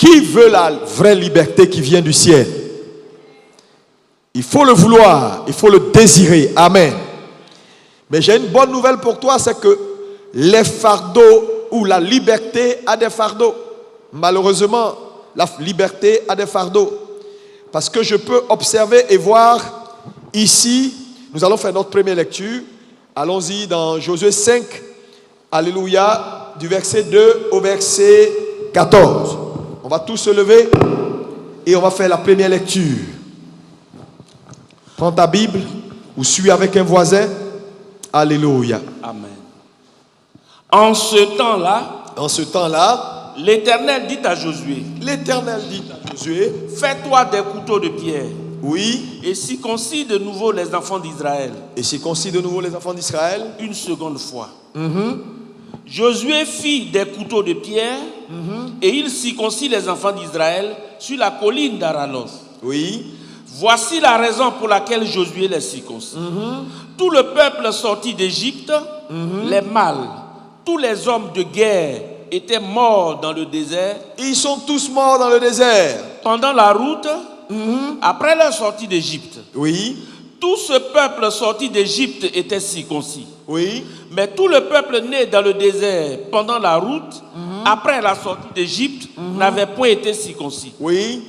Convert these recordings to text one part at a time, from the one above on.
Qui veut la vraie liberté qui vient du ciel? Il faut le vouloir, il faut le désirer. Amen. Mais j'ai une bonne nouvelle pour toi, c'est que les fardeaux ou la liberté a des fardeaux. Malheureusement, la liberté a des fardeaux. Parce que je peux observer et voir ici, nous allons faire notre première lecture. Allons-y dans Josué 5, alléluia, du verset 2 au verset 14. On va tous se lever et on va faire la première lecture. Prends ta Bible ou suis avec un voisin. Alléluia. Amen. En ce temps-là, l'Éternel dit à Josué, fais-toi des couteaux de pierre. Oui. Et circoncis de nouveau les enfants d'Israël. Une seconde fois. Josué fit des couteaux de pierre et il circoncit les enfants d'Israël sur la colline d'Aralos. Oui. Voici la raison pour laquelle Josué les circoncis. Tout le peuple sorti d'Égypte, les mâles, tous les hommes de guerre étaient morts dans le désert. Ils sont tous morts dans le désert. Pendant la route, après leur sortie d'Égypte. Oui. Tout ce peuple sorti d'Égypte était circoncis. Oui. Mais tout le peuple né dans le désert pendant la route, après la sortie d'Égypte, n'avait point été circoncis. Oui.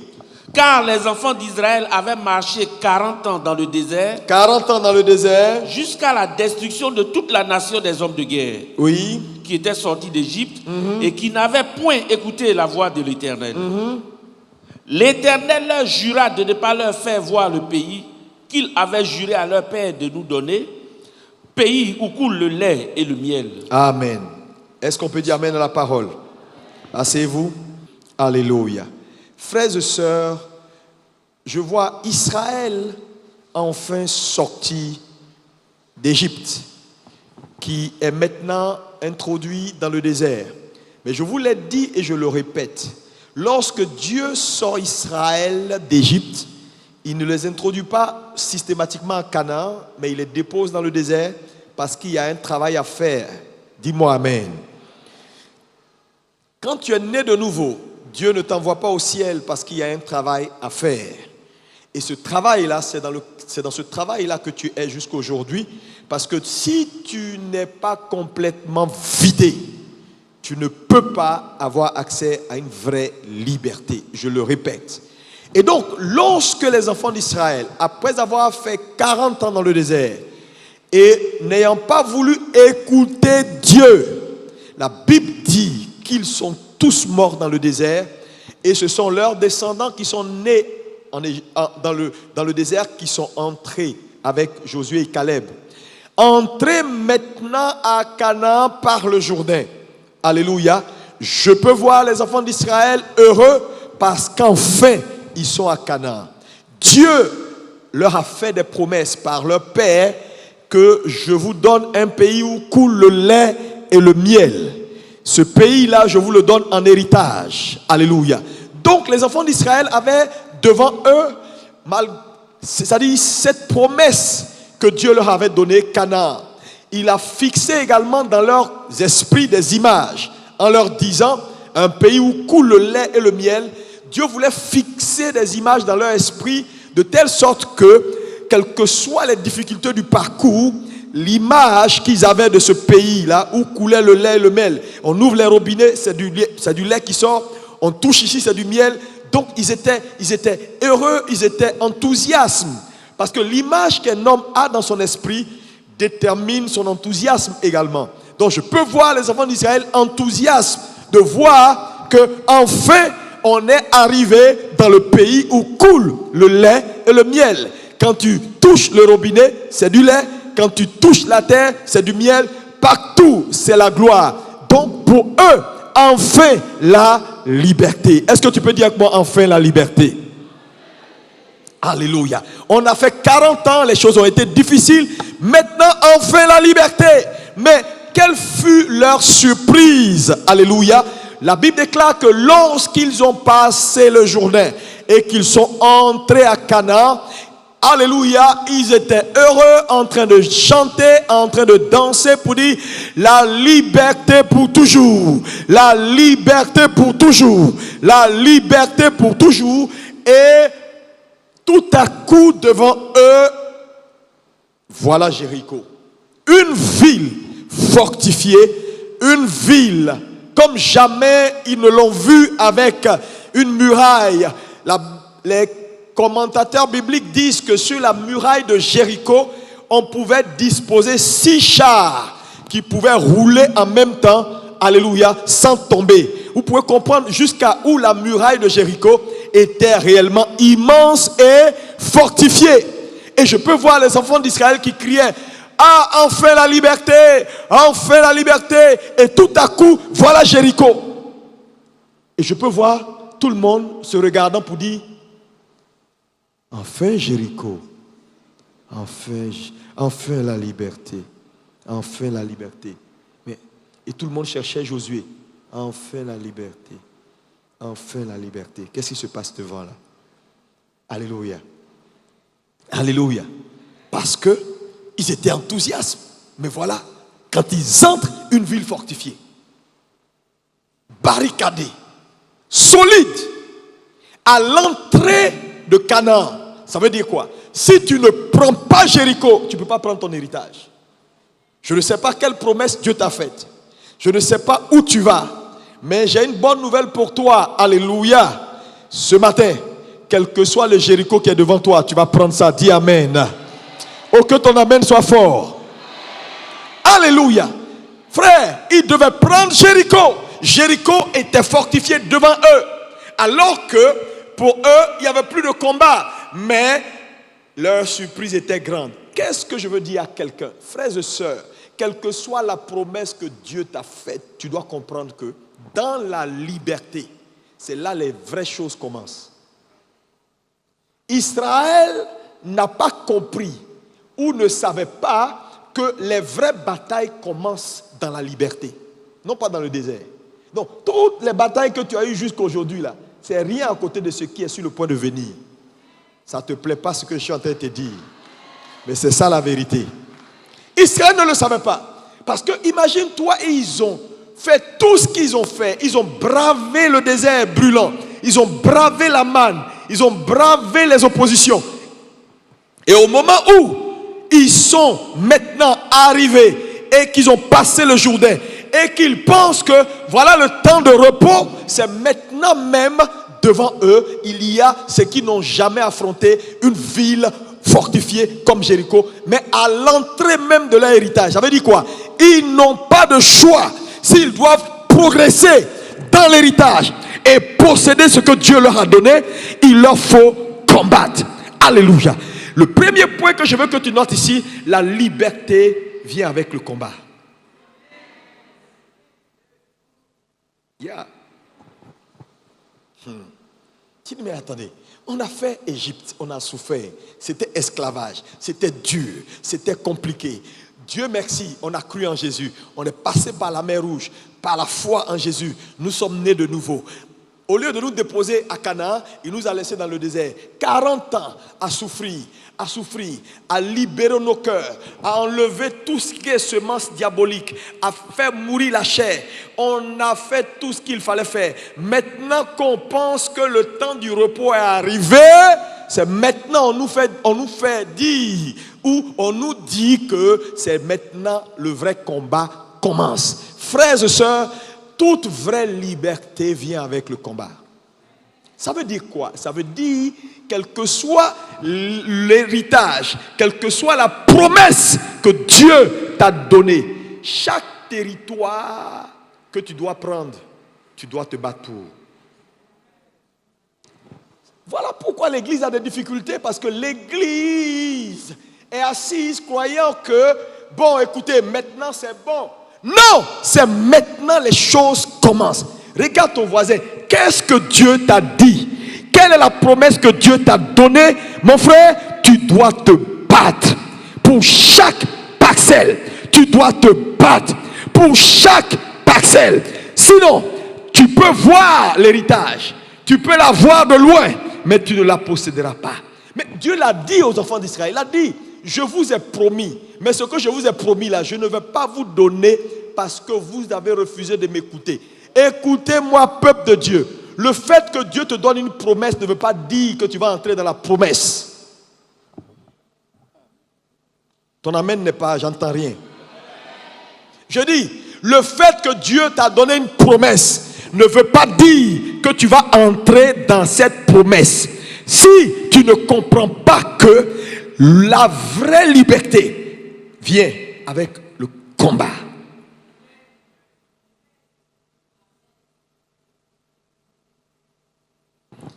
Car les enfants d'Israël avaient marché 40 ans dans le désert. 40 ans dans le désert. Jusqu'à la destruction de toute la nation des hommes de guerre. Oui. Qui étaient sortis d'Égypte et qui n'avaient point écouté la voix de l'Éternel. L'Éternel leur jura de ne pas leur faire voir le pays qu'il avait juré à leur père de nous donner, pays où coule le lait et le miel. Amen. Est-ce qu'on peut dire amen à la parole? Asseyez-vous. Alléluia. Frères et sœurs, je vois Israël enfin sorti d'Égypte, qui est maintenant introduit dans le désert. Mais je vous l'ai dit et je le répète, lorsque Dieu sort Israël d'Égypte, il ne les introduit pas systématiquement à Canaan, mais il les dépose dans le désert parce qu'il y a un travail à faire. Dis-moi amen. Quand tu es né de nouveau, Dieu ne t'envoie pas au ciel parce qu'il y a un travail à faire. Et ce travail-là, c'est dans ce travail-là que tu es jusqu'aujourd'hui. Parce que si tu n'es pas complètement vidé, tu ne peux pas avoir accès à une vraie liberté. Je le répète. Et donc, lorsque les enfants d'Israël, après avoir fait 40 ans dans le désert, et n'ayant pas voulu écouter Dieu, la Bible dit qu'ils sont tous morts dans le désert, et ce sont leurs descendants qui sont nés dans le désert, qui sont entrés avec Josué et Caleb. Entrez maintenant à Canaan par le Jourdain. Alléluia. Je peux voir les enfants d'Israël heureux parce qu'enfin, ils sont à Canaan. Dieu leur a fait des promesses par leur père que je vous donne un pays où coule le lait et le miel. Ce pays-là, je vous le donne en héritage. Alléluia. Donc, les enfants d'Israël avaient devant eux, c'est-à-dire cette promesse que Dieu leur avait donnée, Canaan. Il a fixé également dans leurs esprits des images, en leur disant, un pays où coule le lait et le miel. Dieu voulait fixer des images dans leur esprit, de telle sorte que, quelles que soient les difficultés du parcours, l'image qu'ils avaient de ce pays-là, où coulait le lait et le miel. On ouvre les robinets, c'est du lait qui sort. On touche ici, c'est du miel. Donc, ils étaient heureux, ils étaient enthousiastes. Parce que l'image qu'un homme a dans son esprit détermine son enthousiasme également. Donc, je peux voir les enfants d'Israël enthousiastes de voir qu'enfin, on est arrivé dans le pays où coule le lait et le miel. Quand tu touches le robinet, c'est du lait. Quand tu touches la terre, c'est du miel. Partout, c'est la gloire. Donc, pour eux, enfin la liberté. Est-ce que tu peux dire avec moi, enfin la liberté? Alléluia. On a fait 40 ans, les choses ont été difficiles. Maintenant, enfin la liberté. Mais quelle fut leur surprise? Alléluia. La Bible déclare que lorsqu'ils ont passé le Jourdain et qu'ils sont entrés à Canaan, Alléluia, ils étaient heureux en train de chanter, en train de danser pour dire la liberté pour toujours, la liberté pour toujours, la liberté pour toujours. Et tout à coup devant eux, voilà Jéricho. Une ville fortifiée, une ville comme jamais ils ne l'ont vue avec une muraille. Les commentateurs bibliques disent que sur la muraille de Jéricho, on pouvait disposer 6 chars qui pouvaient rouler en même temps, alléluia, sans tomber. Vous pouvez comprendre jusqu'à où la muraille de Jéricho était réellement immense et fortifiée. Et je peux voir les enfants d'Israël qui criaient: ah, enfin la liberté, enfin la liberté. Et tout à coup, voilà Jéricho. Et je peux voir tout le monde se regardant pour dire: enfin Jéricho, enfin la liberté, enfin la liberté. Et tout le monde cherchait Josué: enfin la liberté, enfin la liberté. Qu'est-ce qui se passe devant là? Alléluia. Alléluia. Parce que ils étaient enthousiastes. Mais voilà, quand ils entrent, une ville fortifiée, barricadée, solide, à l'entrée de Canaan. Ça veut dire quoi? Si tu ne prends pas Jéricho, tu ne peux pas prendre ton héritage. Je ne sais pas quelle promesse Dieu t'a faite. Je ne sais pas où tu vas. Mais j'ai une bonne nouvelle pour toi. Alléluia. Ce matin, quel que soit le Jéricho qui est devant toi, tu vas prendre ça. Dis amen. Oh, que ton amen soit fort. Alléluia. Frère, ils devaient prendre Jéricho. Jéricho était fortifié devant eux. Alors que pour eux, il n'y avait plus de combat. Mais leur surprise était grande. Qu'est-ce que je veux dire à quelqu'un? Frères et sœurs, quelle que soit la promesse que Dieu t'a faite, tu dois comprendre que dans la liberté, c'est là les vraies choses commencent. Israël n'a pas compris ou ne savait pas que les vraies batailles commencent dans la liberté, non pas dans le désert. Donc, toutes les batailles que tu as eues jusqu'à aujourd'hui, là, c'est rien à côté de ce qui est sur le point de venir. Ça ne te plaît pas ce que je suis en train de te dire, mais c'est ça la vérité. Israël ne le savait pas. Parce que imagine-toi, ils ont fait tout ce qu'ils ont fait. Ils ont bravé le désert brûlant. Ils ont bravé la manne. Ils ont bravé les oppositions. Et au moment où ils sont maintenant arrivés et qu'ils ont passé le Jourdain et qu'ils pensent que voilà le temps de repos, c'est maintenant même devant eux, il y a ceux qui n'ont jamais affronté une ville fortifiée comme Jéricho, mais à l'entrée même de leur héritage. Ça veut dire quoi? Ils n'ont pas de choix. S'ils doivent progresser dans l'héritage et posséder ce que Dieu leur a donné, il leur faut combattre. Alléluia. Le premier point que je veux que tu notes ici, la liberté vient avec le combat. Yeah. Tu dis, mais attendez, on a fait Égypte, on a souffert, c'était esclavage, c'était dur, c'était compliqué. Dieu merci, on a cru en Jésus, on est passé par la mer Rouge, par la foi en Jésus, nous sommes nés de nouveau. Au lieu de nous déposer à Canaan, il nous a laissés dans le désert. 40 ans à souffrir, à libérer nos cœurs, à enlever tout ce qui est semence diabolique, à faire mourir la chair. On a fait tout ce qu'il fallait faire. Maintenant qu'on pense que le temps du repos est arrivé, c'est maintenant on nous fait dire, ou on nous dit que c'est maintenant le vrai combat commence. Frères et sœurs, toute vraie liberté vient avec le combat. Ça veut dire quoi? Ça veut dire, quel que soit l'héritage, quelle que soit la promesse que Dieu t'a donnée, chaque territoire que tu dois prendre, tu dois te battre pour. Voilà pourquoi l'Église a des difficultés, parce que l'Église est assise croyant que, bon, écoutez, maintenant c'est bon. Non, c'est maintenant les choses commencent. Regarde ton voisin, qu'est-ce que Dieu t'a dit? Quelle est la promesse que Dieu t'a donnée? Mon frère, tu dois te battre pour chaque parcelle. Tu dois te battre pour chaque parcelle. Sinon, tu peux voir l'héritage, tu peux la voir de loin, mais tu ne la posséderas pas. Mais Dieu l'a dit aux enfants d'Israël. Il a dit, je vous ai promis. Mais ce que je vous ai promis là, je ne vais pas vous donner parce que vous avez refusé de m'écouter. Écoutez-moi, peuple de Dieu. Le fait que Dieu te donne une promesse ne veut pas dire que tu vas entrer dans la promesse. Ton amen n'est pas, j'entends rien. Je dis, le fait que Dieu t'a donné une promesse ne veut pas dire que tu vas entrer dans cette promesse. Si tu ne comprends pas que la vraie liberté vient avec le combat.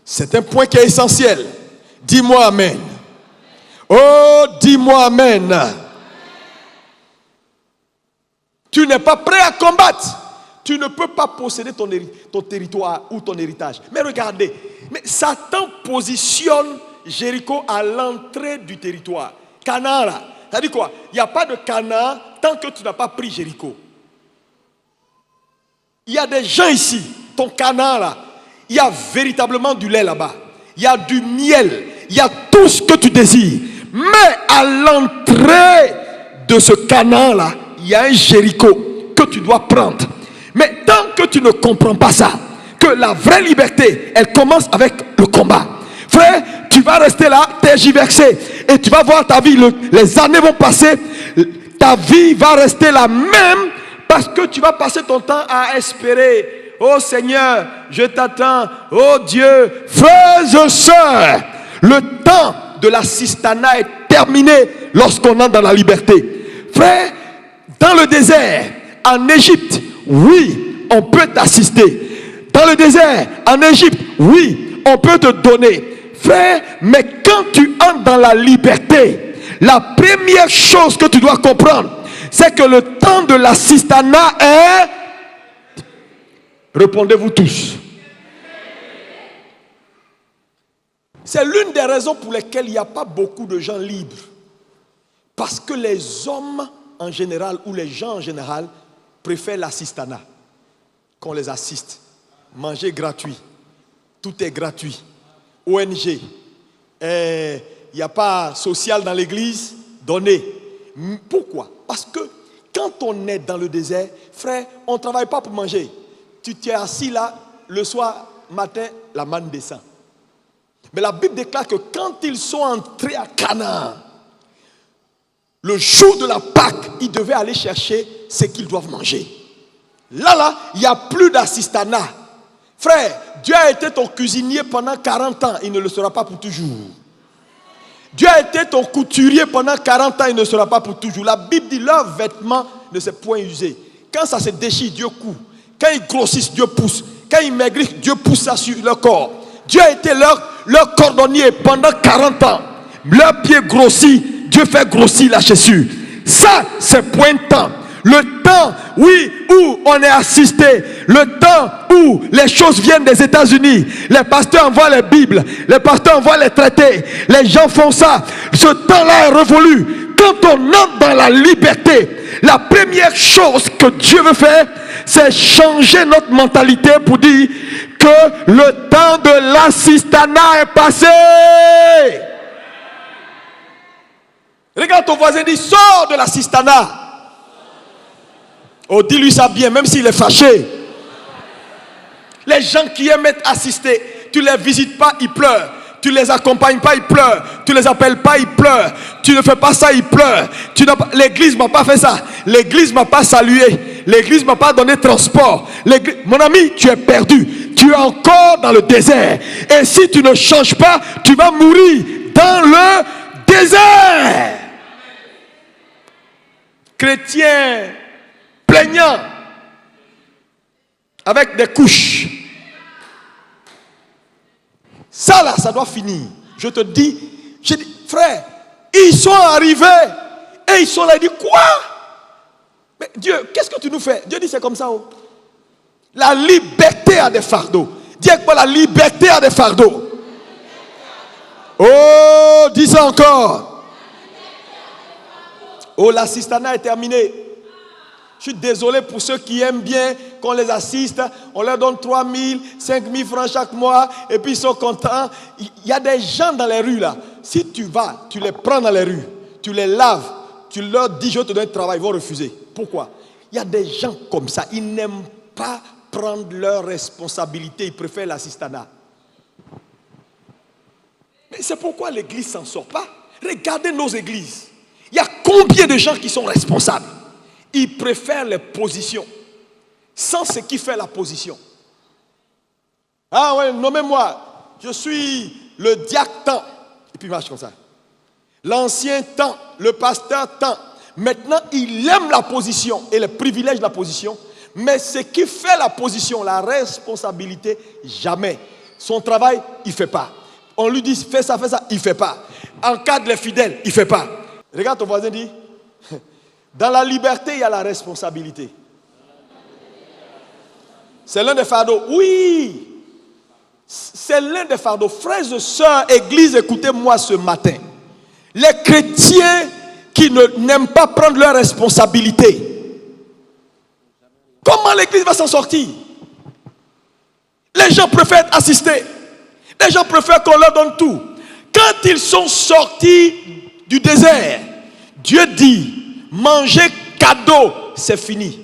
C'est un point qui est essentiel. Dis-moi amen. Oh, dis-moi amen. Tu n'es pas prêt à combattre. Tu ne peux pas posséder ton territoire ou ton héritage. Mais regardez, Satan positionne Jéricho à l'entrée du territoire. Canaan là, ça dit quoi? Il n'y a pas de Canaan tant que tu n'as pas pris Jéricho. Il y a des gens ici, ton Canaan là, il y a véritablement du lait là-bas. Il y a du miel, il y a tout ce que tu désires. Mais à l'entrée de ce Canaan là, il y a un Jéricho que tu dois prendre. Mais tant que tu ne comprends pas ça, que la vraie liberté, elle commence avec le combat. Frère, tu vas rester là, tergiversé. Et tu vas voir ta vie, les années vont passer. Ta vie va rester la même parce que tu vas passer ton temps à espérer. Oh Seigneur, je t'attends. Oh Dieu, frères et sœurs, le temps de l'assistanat est terminé lorsqu'on entre dans la liberté. Frère, dans le désert, en Égypte, oui, on peut t'assister. Dans le désert, en Égypte, oui, on peut te donner. Frère, mais quand tu entres dans la liberté, la première chose que tu dois comprendre, c'est que le temps de l'assistanat est... Répondez-vous tous. C'est l'une des raisons pour lesquelles il n'y a pas beaucoup de gens libres. Parce que les hommes en général, ou les gens en général, préfèrent l'assistanat. Qu'on les assiste. Manger gratuit. Tout est gratuit. ONG. Il n'y a pas social dans l'église. Donner. Pourquoi? Parce que quand on est dans le désert, frère, on ne travaille pas pour manger. Tu t'es assis là, le soir, matin, la manne descend. Mais la Bible déclare que quand ils sont entrés à Canaan, le jour de la Pâque, ils devaient aller chercher ce qu'ils doivent manger. Là, il n'y a plus d'assistanat. Frère, Dieu a été ton cuisinier pendant 40 ans, il ne le sera pas pour toujours. Dieu a été ton couturier pendant 40 ans, il ne sera pas pour toujours. La Bible dit, leurs vêtements ne s'est point usé. Quand ça se déchire, Dieu coud. Quand ils grossissent, Dieu pousse. Quand ils maigrissent, Dieu pousse ça sur leur corps. Dieu a été leur cordonnier pendant 40 ans. Leurs pieds grossit, Dieu fait grossir la chaussure. Ça, c'est point de temps. Le temps, oui, où on est assisté. Le temps où les choses viennent des États-Unis. Les pasteurs envoient les Bibles. Les pasteurs envoient les traités. Les gens font ça. Ce temps-là est révolu. Quand on entre dans la liberté, la première chose que Dieu veut faire, c'est changer notre mentalité pour dire que le temps de l'assistanat est passé. Regarde ton voisin, dit, sors de l'assistanat. Oh, dis-lui ça bien, même s'il est fâché. Les gens qui aiment être assistés, tu ne les visites pas, ils pleurent. Tu ne les accompagnes pas, ils pleurent. Tu ne les appelles pas, ils pleurent. Tu ne fais pas ça, ils pleurent. L'église ne m'a pas fait ça. L'église ne m'a pas salué. L'église ne m'a pas donné transport. Mon ami, tu es perdu. Tu es encore dans le désert. Et si tu ne changes pas, tu vas mourir dans le désert. Chrétien plaignant avec des couches. Ça là, ça doit finir. Je te dis, frère, ils sont arrivés et ils sont là, ils disent quoi? Mais Dieu, qu'est-ce que tu nous fais? Dieu dit c'est comme ça. Oh. La liberté a des fardeaux. Dis avec moi, la liberté a des fardeaux. Oh, dis ça encore. Oh, l'assistanat est terminé. Je suis désolé pour ceux qui aiment bien qu'on les assiste. On leur donne 3 000, 5 000 francs chaque mois et puis ils sont contents. Il y a des gens dans les rues là. si tu vas, tu les prends dans les rues, tu les laves, tu leur dis je te donne travail, ils vont refuser. Pourquoi? Il y a des gens comme ça, ils n'aiment pas prendre leurs responsabilités, ils préfèrent l'assistanat. Mais c'est pourquoi l'église ne s'en sort pas. Regardez nos églises. Il y a combien de gens qui sont responsables? Ils préfèrent les positions sans ce qui fait la position. Ah ouais, nommez-moi, je suis le diacre tant. Et puis il marche comme ça. L'ancien tant, le pasteur tant. Maintenant, il aime la position et les privilèges de la position. Mais ce qui fait la position, la responsabilité, jamais. Son travail, il ne fait pas. On lui dit fais ça, il ne fait pas. Encadre les fidèles, il ne fait pas. Regarde ton voisin, dit dans la liberté, il y a la responsabilité. C'est l'un des fardeaux. Oui, c'est l'un des fardeaux. Frères et sœurs, église, écoutez-moi ce matin. Les chrétiens qui n'aiment pas prendre leurs responsabilités, comment l'église va s'en sortir? Les gens préfèrent assister. Les gens préfèrent qu'on leur donne tout. Quand ils sont sortis du désert, Dieu dit, manger cadeau, c'est fini.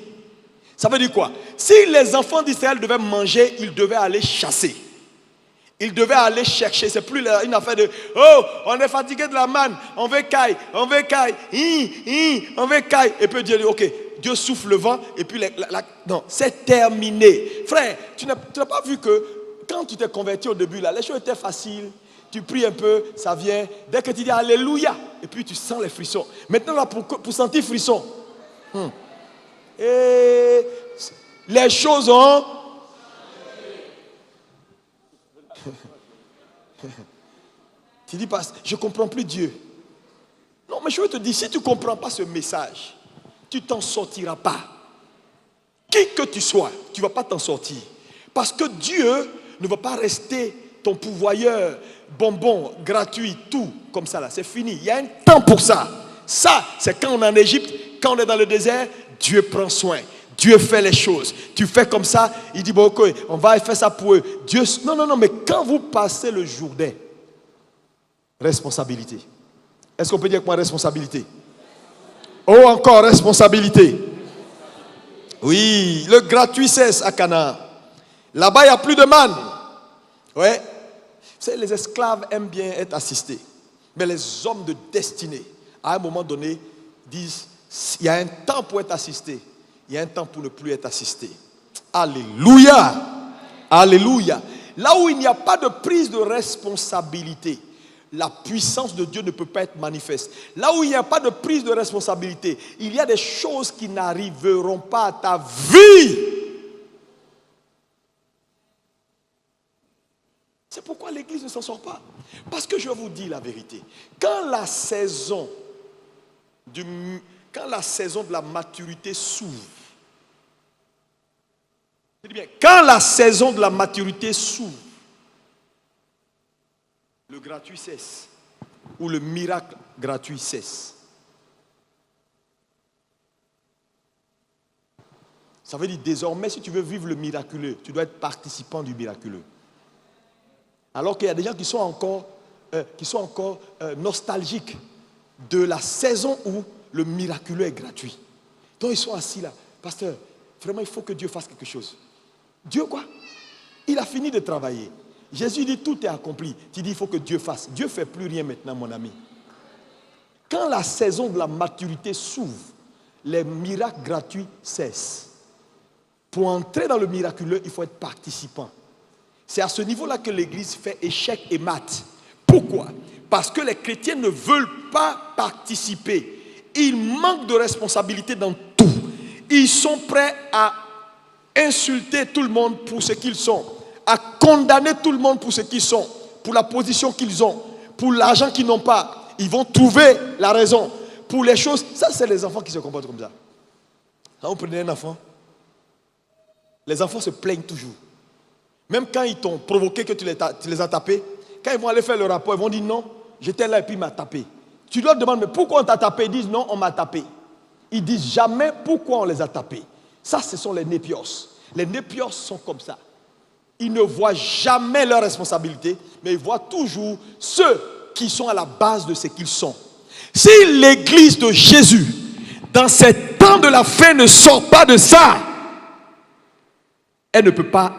Ça veut dire quoi? Si les enfants d'Israël devaient manger, ils devaient aller chasser. Ils devaient aller chercher. C'est plus une affaire de oh, on est fatigué de la manne, on veut caille, on veut caille, on veut caille. Et puis Dieu dit ok, Dieu souffle le vent et puis non, c'est terminé. Frère, tu n'as pas vu que quand tu t'es converti au début, là, les choses étaient faciles. Tu pries un peu, ça vient. Dès que tu dis Alléluia, et puis tu sens les frissons. Maintenant, là, pour sentir frisson, et les choses ont. Tu dis pas, je ne comprends plus Dieu. Non, mais je veux te dire, si tu ne comprends pas ce message, tu t'en sortiras pas. Qui que tu sois, tu ne vas pas t'en sortir. Parce que Dieu ne va pas rester ton pourvoyeur, bonbon, gratuit, tout comme ça là. C'est fini. Il y a un temps pour ça. Ça, c'est quand on est en Égypte, quand on est dans le désert, Dieu prend soin. Dieu fait les choses. Tu fais comme ça, il dit, bon, ok, on va faire ça pour eux. Dieu, non, mais quand vous passez le Jourdain, responsabilité. Est-ce qu'on peut dire quoi, responsabilité? Oh, encore responsabilité. Oui, le gratuit cesse à Canaan. Là-bas, il n'y a plus de manne. Ouais. Vous savez, les esclaves aiment bien être assistés. Mais les hommes de destinée, à un moment donné, disent, il y a un temps pour être assisté. Il y a un temps pour ne plus être assisté. Alléluia. Alléluia. Là où il n'y a pas de prise de responsabilité, la puissance de Dieu ne peut pas être manifeste. Là où il n'y a pas de prise de responsabilité, il y a des choses qui n'arriveront pas à ta vie. C'est pourquoi l'église ne s'en sort pas. Parce que je vous dis la vérité. Quand la saison de la maturité s'ouvre, quand la saison de la maturité s'ouvre, le gratuit cesse, ou le miracle gratuit cesse. Ça veut dire désormais, si tu veux vivre le miraculeux, tu dois être participant du miraculeux. Alors qu'il y a des gens qui sont encore nostalgiques de la saison où le miraculeux est gratuit. Donc ils sont assis là. Pasteur, vraiment il faut que Dieu fasse quelque chose. Dieu quoi? Il a fini de travailler. Jésus dit tout est accompli. Tu dis il faut que Dieu fasse. Dieu ne fait plus rien maintenant mon ami. Quand la saison de la maturité s'ouvre, les miracles gratuits cessent. Pour entrer dans le miraculeux, il faut être participant. C'est à ce niveau-là que l'église fait échec et mat. Pourquoi? Parce que les chrétiens ne veulent pas participer. Ils manquent de responsabilité dans tout. Ils sont prêts à insulter tout le monde pour ce qu'ils sont, à condamner tout le monde pour ce qu'ils sont, pour la position qu'ils ont, pour l'argent qu'ils n'ont pas. Ils vont trouver la raison. Pour les choses, ça c'est les enfants qui se comportent comme ça. Quand vous prenez un enfant, les enfants se plaignent toujours. Même quand ils t'ont provoqué que tu les as tapés, quand ils vont aller faire le rapport, ils vont dire non, j'étais là et puis il m'a tapé. Tu leur demandes, mais pourquoi on t'a tapé? Ils disent non, on m'a tapé. Ils disent jamais pourquoi on les a tapés. Ça, ce sont les népios. Les népios sont comme ça. Ils ne voient jamais leurs responsabilités, mais ils voient toujours ceux qui sont à la base de ce qu'ils sont. Si l'église de Jésus, dans ces temps de la fin, ne sort pas de ça, elle ne peut pas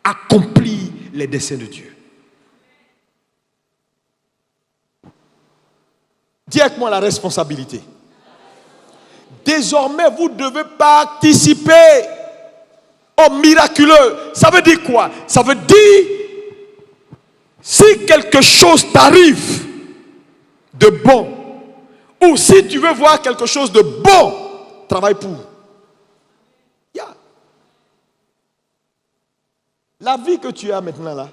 accomplir les desseins de Dieu. Dis avec moi la responsabilité. Désormais, vous devez participer au miraculeux. Ça veut dire quoi? Ça veut dire, si quelque chose t'arrive de bon, ou si tu veux voir quelque chose de bon, travaille pour. Yeah. La vie que tu as maintenant là,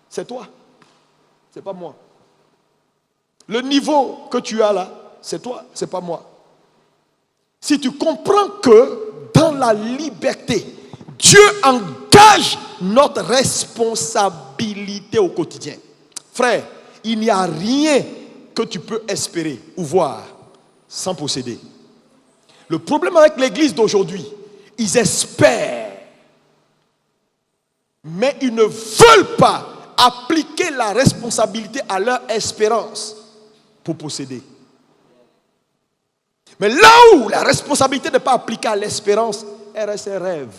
c'est toi. C'est pas moi. Le niveau que tu as là, c'est toi, c'est pas moi. Si tu comprends que dans la liberté, Dieu engage notre responsabilité au quotidien. Frère, il n'y a rien que tu peux espérer ou voir sans posséder. Le problème avec l'église d'aujourd'hui, ils espèrent, mais ils ne veulent pas appliquer la responsabilité à leur espérance pour posséder. Mais là où la responsabilité n'est pas appliquée à l'espérance, elle reste un rêve.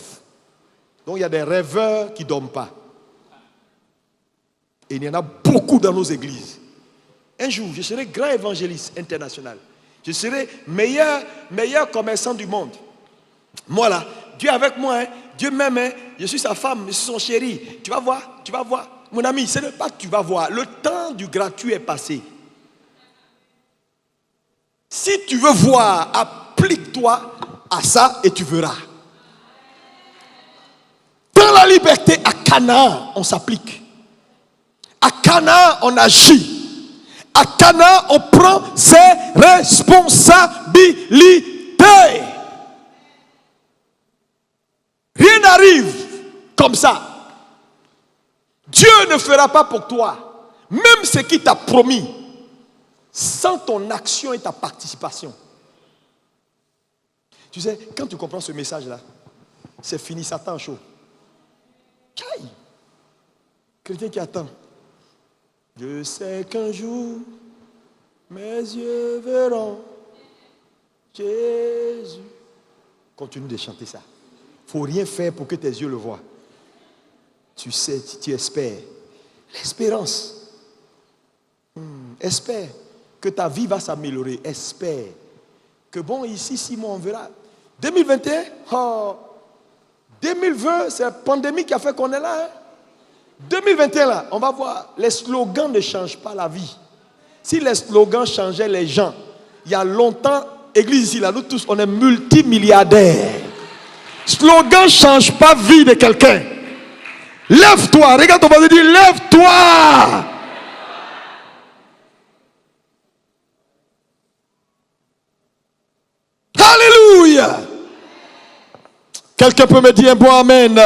Donc il y a des rêveurs qui ne dorment pas. Et il y en a beaucoup dans nos églises. Un jour, je serai grand évangéliste international. Je serai meilleur commerçant du monde. Moi là, Dieu est avec moi, hein. Dieu m'aime, hein. Je suis sa femme, je suis son chéri. Tu vas voir. Mon ami, ce n'est pas que tu vas voir. Le temps du gratuit est passé. Si tu veux voir, applique-toi à ça et tu verras. Dans la liberté, à Canaan, on s'applique. À Canaan, on agit. À Canaan, on prend ses responsabilités. Rien n'arrive comme ça. Dieu ne fera pas pour toi, même ce qu'il t'a promis, sans ton action et ta participation. Tu sais, quand tu comprends ce message-là, c'est fini, Satan chaud. Aïe. Chrétien qui attend. Je sais qu'un jour, mes yeux verront Jésus. Continue de chanter ça. Il ne faut rien faire pour que tes yeux le voient. Tu sais, tu espères. L'espérance. Espère que ta vie va s'améliorer. Espère que bon, ici, 6 mois, on verra. 2021, 2020, c'est la pandémie qui a fait qu'on est là. Hein? 2021, là, on va voir, les slogans ne changent pas la vie. Si les slogans changeaient les gens, il y a longtemps, église ici, là, nous tous, on est multimilliardaires. Slogan ne change pas la vie de quelqu'un. Lève-toi, regarde ton voisin et dis, lève-toi. Alléluia. Quelqu'un peut me dire un bon amen.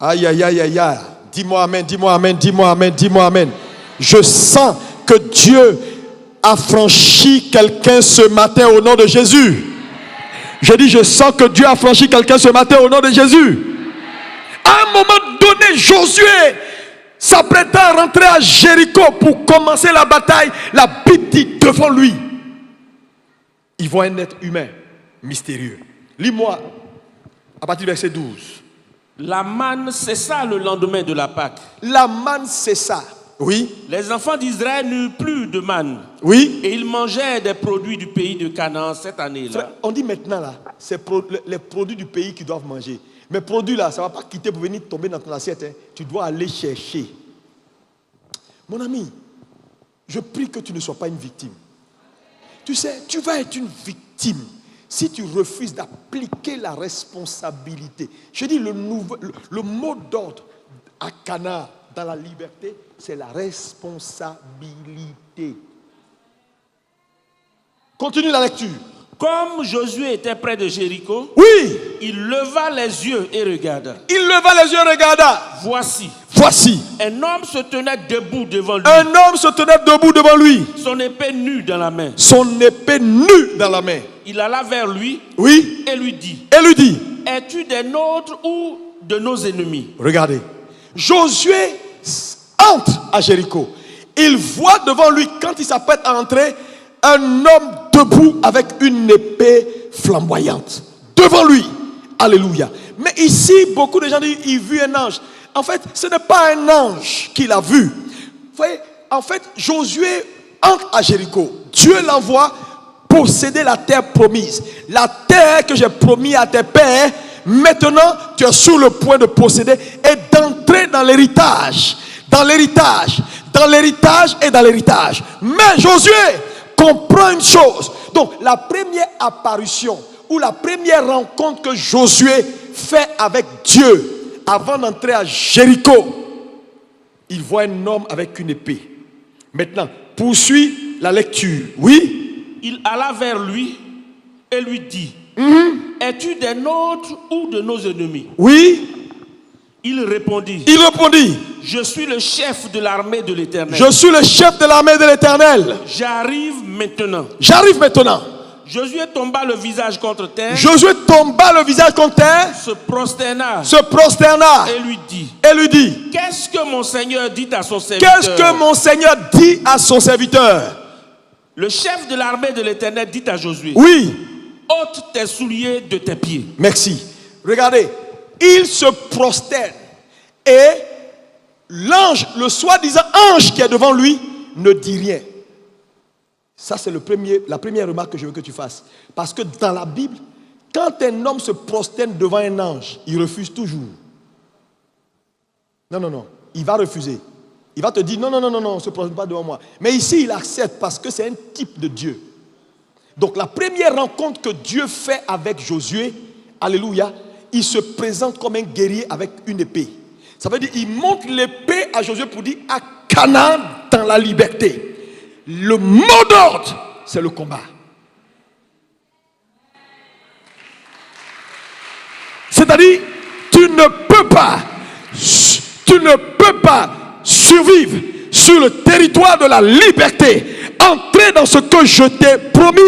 Aïe, aïe, aïe, aïe, aïe. Dis-moi amen, dis-moi amen, dis-moi amen, dis-moi amen. Je sens que Dieu a franchi quelqu'un ce matin au nom de Jésus. Je dis, je sens que Dieu a franchi quelqu'un ce matin au nom de Jésus. À un moment donné, Josué s'apprêtant à rentrer à Jéricho pour commencer la bataille. La Bible dit devant lui, il voit un être humain mystérieux. Lis-moi à partir du verset 12. La manne cessa le lendemain de la Pâque. La manne cessa. Oui. Les enfants d'Israël n'eurent plus de manne. Oui. Et ils mangeaient des produits du pays de Canaan cette année-là. On dit maintenant là, c'est les produits du pays qu'ils doivent manger. Mais produits là, ça ne va pas quitter pour venir tomber dans ton assiette. Hein. Tu dois aller chercher. Mon ami, je prie que tu ne sois pas une victime. Tu sais, tu vas être une victime si tu refuses d'appliquer la responsabilité. Je dis le mot d'ordre à Canaan dans la liberté, c'est la responsabilité. Continue la lecture. Comme Josué était près de Jéricho, oui, il leva les yeux et regarda. Il leva les yeux et regarda. Voici. Un homme se tenait debout devant lui. Un homme se tenait debout devant lui. Son épée nue dans la main. Son épée nue dans la main. Il alla vers lui. Oui. Et lui dit. Et lui dit. Es-tu des nôtres ou de nos ennemis. Regardez. Josué entre à Jéricho. Il voit devant lui, quand il s'apprête à entrer, un homme debout avec une épée flamboyante. Devant lui. Alléluia. Mais ici, beaucoup de gens disent qu'il a vu un ange. En fait, ce n'est pas un ange qu'il a vu. Vous voyez, en fait, Josué entre à Jéricho. Dieu l'envoie posséder la terre promise. La terre que j'ai promis à tes pères, maintenant, tu es sur le point de posséder et d'entrer dans l'héritage. Dans l'héritage. Dans l'héritage et dans l'héritage. Mais Josué comprend une chose. Donc, la première apparition ou la première rencontre que Josué fait avec Dieu avant d'entrer à Jéricho, il voit un homme avec une épée. Maintenant, poursuit la lecture. Oui. Il alla vers lui et lui dit, es-tu des nôtres ou de nos ennemis? Oui. Il répondit, je suis le chef de l'armée de l'Éternel. Je suis le chef de l'armée de l'Éternel. J'arrive maintenant. Josué tomba le visage contre terre. Se prosterna. Et lui dit. Qu'est-ce que mon Seigneur dit à son serviteur? Le chef de l'armée de l'Éternel dit à Josué. Oui. Ôte tes souliers de tes pieds. Merci. Regardez. Il se prosterne. Et l'ange, le soi-disant ange qui est devant lui, ne dit rien. Ça, c'est la première remarque que je veux que tu fasses. Parce que dans la Bible, quand un homme se prosterne devant un ange, il refuse toujours. Non. Il va refuser. Il va te dire, non, ne se prosterne pas devant moi. Mais ici, il accepte parce que c'est un type de Dieu. Donc, la première rencontre que Dieu fait avec Josué, alléluia, il se présente comme un guerrier avec une épée. Ça veut dire qu'il montre l'épée à Josué pour dire à Canaan dans la liberté. Le mot d'ordre, c'est le combat. C'est-à-dire, tu ne peux pas survivre sur le territoire de la liberté, entrer dans ce que je t'ai promis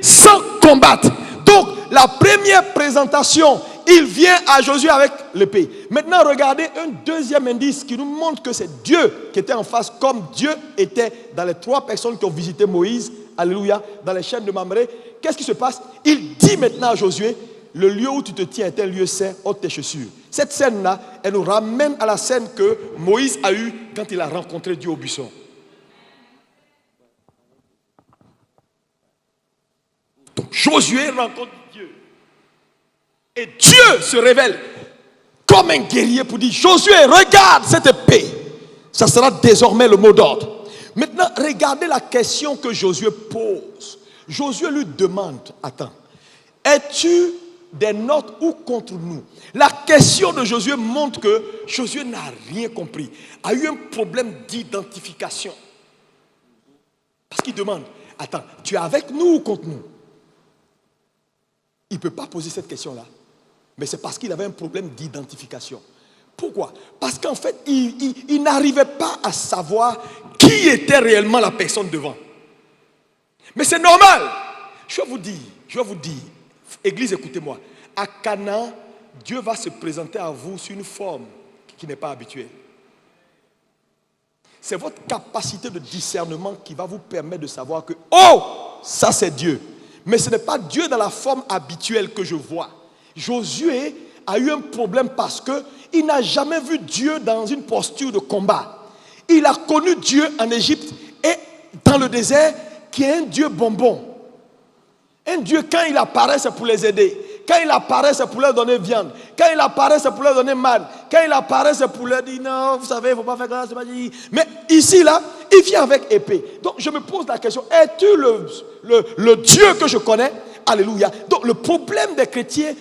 sans combattre. Donc, la première présentation, il vient à Josué avec l'épée. Maintenant, regardez un deuxième indice qui nous montre que c'est Dieu qui était en face, comme Dieu était dans les 3 personnes qui ont visité Moïse, alléluia, dans les chaînes de Mamré. Qu'est-ce qui se passe? Il dit maintenant à Josué, le lieu où tu te tiens est un lieu saint, ôte tes chaussures. Cette scène-là, elle nous ramène à la scène que Moïse a eue quand il a rencontré Dieu au buisson. Donc Josué rencontre Dieu. Et Dieu se révèle comme un guerrier pour dire, Josué, regarde cette épée. Ça sera désormais le mot d'ordre. Maintenant, regardez la question que Josué pose. Josué lui demande, attends, es-tu des nôtres ou contre nous? La question de Josué montre que Josué n'a rien compris. A eu un problème d'identification. Parce qu'il demande, attends, tu es avec nous ou contre nous? Il ne peut pas poser cette question-là. Mais c'est parce qu'il avait un problème d'identification. Pourquoi? Parce qu'en fait, il n'arrivait pas à savoir qui était réellement la personne devant. Mais c'est normal. Je vais vous dire, Église, écoutez-moi. À Canaan, Dieu va se présenter à vous sur une forme qui n'est pas habituelle. C'est votre capacité de discernement qui va vous permettre de savoir que, oh, ça c'est Dieu. Mais ce n'est pas Dieu dans la forme habituelle que je vois. Josué a eu un problème parce qu'il n'a jamais vu Dieu dans une posture de combat. Il a connu Dieu en Égypte et dans le désert qui est un Dieu bonbon. Un Dieu, quand il apparaît, c'est pour les aider. Quand il apparaît, c'est pour leur donner viande. Quand il apparaît, c'est pour leur donner manne. Quand il apparaît, c'est pour leur dire non, vous savez, il ne faut pas faire ça. Mais ici, là, il vient avec épée. Donc, je me pose la question, es-tu le Dieu que je connais? Alléluia. Donc, le problème des chrétiens,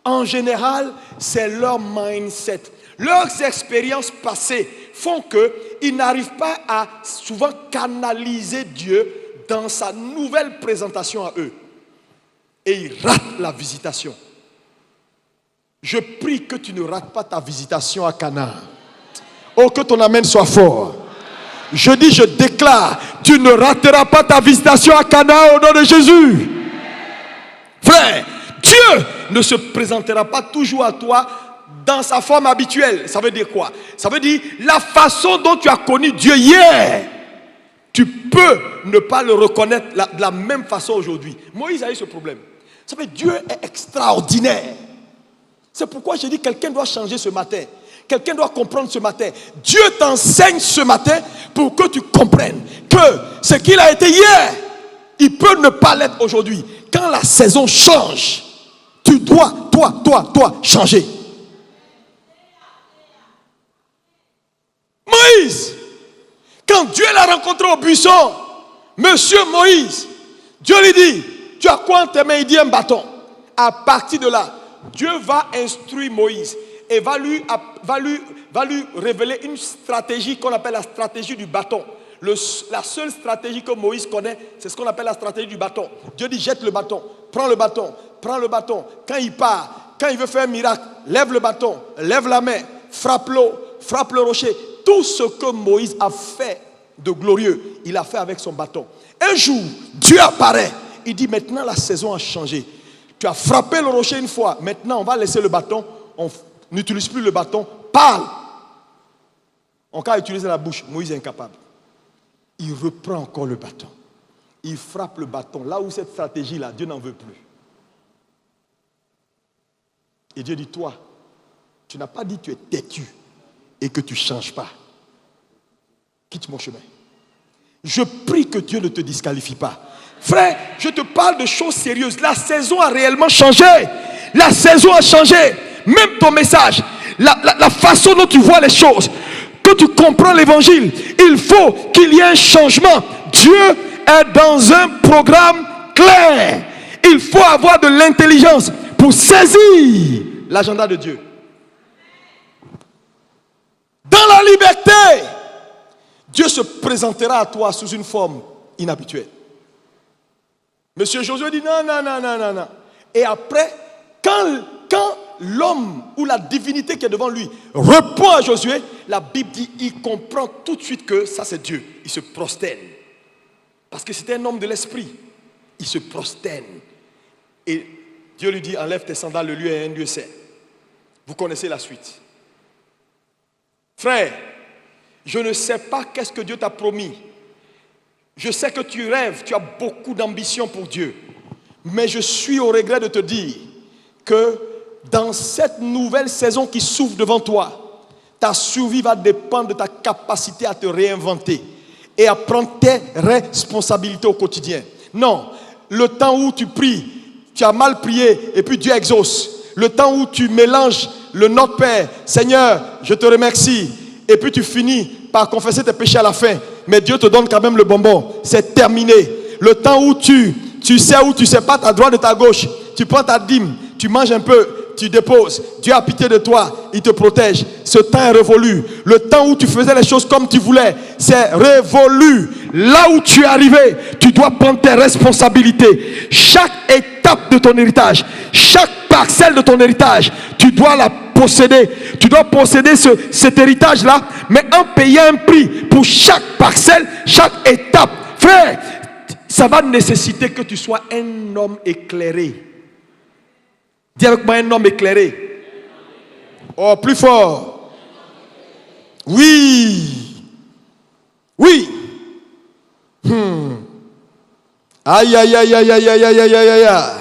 en général, c'est leur mindset. Leurs expériences passées font qu'ils n'arrivent pas à souvent canaliser Dieu dans sa nouvelle présentation à eux. Et ils ratent la visitation. Je prie que tu ne rates pas ta visitation à Canaan. Oh, que ton amen soit fort. Je dis, je déclare, tu ne rateras pas ta visitation à Canaan au nom de Jésus. Frère, Dieu ne se présentera pas toujours à toi dans sa forme habituelle. Ça veut dire quoi? Ça veut dire la façon dont tu as connu Dieu hier. Tu peux ne pas le reconnaître de la même façon aujourd'hui. Moïse a eu ce problème. Ça veut dire Dieu est extraordinaire. C'est pourquoi j'ai dit quelqu'un doit changer ce matin. Quelqu'un doit comprendre ce matin. Dieu t'enseigne ce matin pour que tu comprennes que ce qu'il a été hier, il peut ne pas l'être aujourd'hui. Quand la saison change, tu dois, toi, changer. Moïse, quand Dieu l'a rencontré au buisson, Monsieur Moïse, Dieu lui dit, tu as quoi en tes mains? Il dit un bâton. À partir de là, Dieu va instruire Moïse et va lui révéler une stratégie qu'on appelle la stratégie du bâton. La seule stratégie que Moïse connaît, c'est ce qu'on appelle la stratégie du bâton. Dieu dit, jette le bâton, prends le bâton, prends le bâton. Quand il part, quand il veut faire un miracle, lève le bâton, lève la main, frappe l'eau, frappe le rocher. Tout ce que Moïse a fait de glorieux, il a fait avec son bâton. Un jour, Dieu apparaît. Il dit, maintenant la saison a changé. Tu as frappé le rocher une fois. Maintenant, on va laisser le bâton. On n'utilise plus le bâton. Parle. En cas d'utiliser la bouche, Moïse est incapable. Il reprend encore le bâton. Il frappe le bâton. Là où cette stratégie-là, Dieu n'en veut plus. Et Dieu dit, toi, tu n'as pas dit que tu es têtu et que tu ne changes pas. Quitte mon chemin. Je prie que Dieu ne te disqualifie pas. Frère, je te parle de choses sérieuses. La saison a réellement changé. La saison a changé. Même ton message, la façon dont tu vois les choses, que tu comprends l'évangile, il faut qu'il y ait un changement. Dieu est dans un programme clair. Il faut avoir de l'intelligence pour saisir l'agenda de Dieu. Dans la liberté, Dieu se présentera à toi sous une forme inhabituelle. Monsieur Josué dit non. Et après, quand l'homme ou la divinité qui est devant lui répond à Josué, la Bible dit, il comprend tout de suite que ça c'est Dieu. Il se prosterne. Parce que c'était un homme de l'esprit. Il se prosterne. Et Dieu lui dit, enlève tes sandales, le lieu est un lieu saint. Vous connaissez la suite. Frère, je ne sais pas qu'est-ce que Dieu t'a promis. Je sais que tu rêves, tu as beaucoup d'ambition pour Dieu. Mais je suis au regret de te dire que dans cette nouvelle saison qui s'ouvre devant toi, ta survie va dépendre de ta capacité à te réinventer et à prendre tes responsabilités au quotidien. Non, le temps où tu pries, tu as mal prié et puis Dieu exauce. Le temps où tu mélanges le Notre Père, Seigneur, je te remercie, et puis tu finis par confesser tes péchés à la fin, mais Dieu te donne quand même le bonbon. C'est terminé. Le temps où tu sais où tu sais pas ta droite de ta gauche, tu prends ta dîme, tu manges un peu, tu déposes. Dieu a pitié de toi, il te protège. Ce temps est révolu. Le temps où tu faisais les choses comme tu voulais, c'est révolu. Là où tu es arrivé, tu dois prendre tes responsabilités. Chaque étape de ton héritage, chaque parcelle de ton héritage, tu dois la posséder. Tu dois posséder cet héritage-là, mais en payant un prix pour chaque parcelle, chaque étape. Frère, ça va nécessiter que tu sois un homme éclairé. Dis avec moi, un homme éclairé. Oh, plus fort. Oui. Oui. Aïe, aïe, aïe, aïe, aïe, aïe, aïe, aïe, aïe, aïe.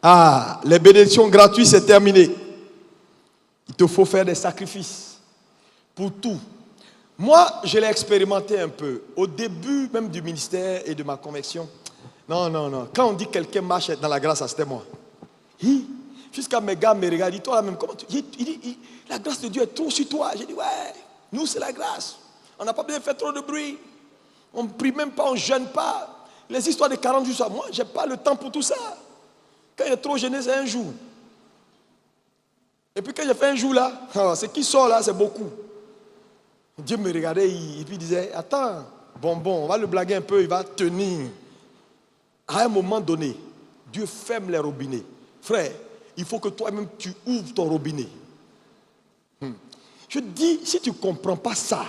Ah, les bénédictions gratuites, c'est terminé. Il te faut faire des sacrifices pour tout. Moi, je l'ai expérimenté un peu. Au début même du ministère et de ma conversion. Non. Quand on dit que quelqu'un marche dans la grâce, c'était moi. Jusqu'à mes gars me regardent, dis-toi là même, comment tu... Il dit, la grâce de Dieu est trop sur toi. J'ai dit, ouais, nous c'est la grâce. On n'a pas besoin de faire trop de bruit. On ne prie même pas, on ne jeûne pas. Les histoires de 40 jours, moi, je n'ai pas le temps pour tout ça. Quand il est trop gêné, c'est un jour. Et puis quand j'ai fait un jour là, ce qui sort là, c'est beaucoup. Dieu me regardait et puis disait, attends, bon, on va le blaguer un peu, il va tenir. À un moment donné, Dieu ferme les robinets. Frère, il faut que toi-même tu ouvres ton robinet. Je dis, si tu ne comprends pas ça,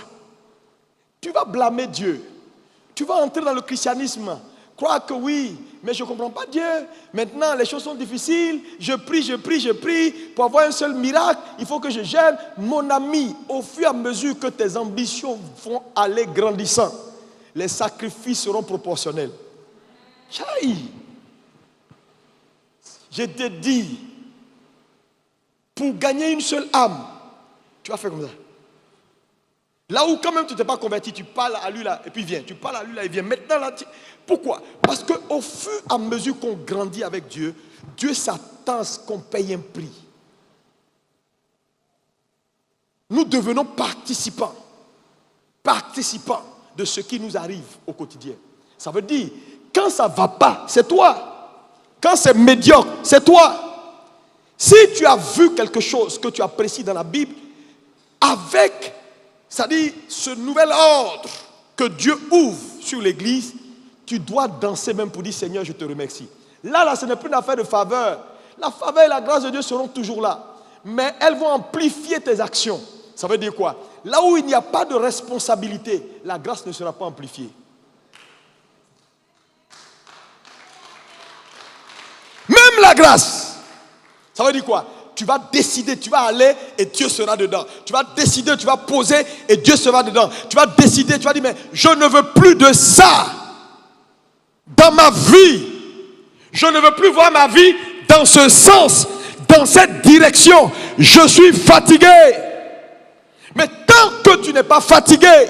tu vas blâmer Dieu. Tu vas entrer dans le christianisme croient que oui, mais je ne comprends pas Dieu. Maintenant, les choses sont difficiles. Je prie. Pour avoir un seul miracle, il faut que je gêne. Mon ami, au fur et à mesure que tes ambitions vont aller grandissant, les sacrifices seront proportionnels. Chai! Je te dis, pour gagner une seule âme, tu vas faire comme ça. Là où quand même tu ne t'es pas converti, tu parles à lui là, et puis il vient. Tu parles à lui là, il vient. Maintenant là, pourquoi? Parce qu'au fur et à mesure qu'on grandit avec Dieu, Dieu s'attend à ce qu'on paye un prix. Nous devenons participants de ce qui nous arrive au quotidien. Ça veut dire, quand ça ne va pas, c'est toi. Quand c'est médiocre, c'est toi. Si tu as vu quelque chose que tu apprécies dans la Bible, avec, c'est-à-dire ce nouvel ordre que Dieu ouvre sur l'église, tu dois danser même pour dire Seigneur, je te remercie. Là, ce n'est plus une affaire de faveur. La faveur et la grâce de Dieu seront toujours là. Mais elles vont amplifier tes actions. Ça veut dire quoi? Là où il n'y a pas de responsabilité, la grâce ne sera pas amplifiée. Même la grâce. Ça veut dire quoi? Tu vas décider, tu vas aller et Dieu sera dedans. Tu vas décider, tu vas poser et Dieu sera dedans. Tu vas décider, tu vas dire mais je ne veux plus de ça dans ma vie. Je ne veux plus voir ma vie dans ce sens, dans cette direction. Je suis fatigué. Mais tant que tu n'es pas fatigué,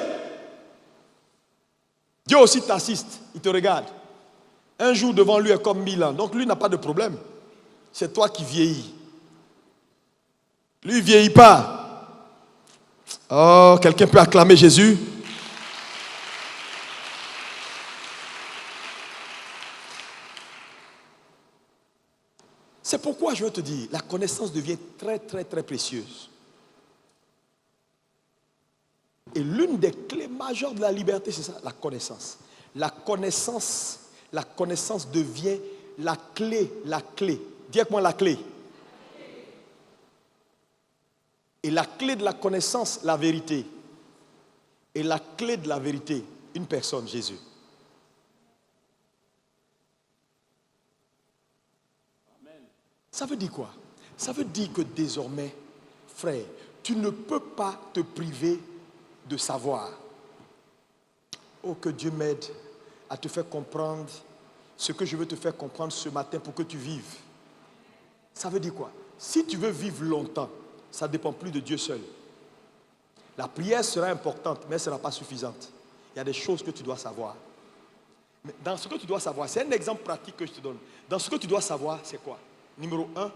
Dieu aussi t'assiste, il te regarde. Un jour devant lui est comme 1000 ans. Donc lui n'a pas de problème. C'est toi qui vieillis. Lui ne vieillit pas. Oh, quelqu'un peut acclamer Jésus? C'est pourquoi je veux te dire, la connaissance devient très, très, très précieuse. Et l'une des clés majeures de la liberté, c'est ça, la connaissance. La connaissance devient la clé. Dis avec moi la clé. Et la clé de la connaissance, la vérité. Et la clé de la vérité, une personne, Jésus. Amen. Ça veut dire quoi? Ça veut dire que désormais, frère, tu ne peux pas te priver de savoir. Oh, que Dieu m'aide à te faire comprendre ce que je veux te faire comprendre ce matin pour que tu vives. Ça veut dire quoi? Si tu veux vivre longtemps, ça ne dépend plus de Dieu seul. La prière sera importante, mais elle ne sera pas suffisante. Il y a des choses que tu dois savoir. Mais dans ce que tu dois savoir, c'est un exemple pratique que je te donne. Dans ce que tu dois savoir, c'est quoi? Numéro 1,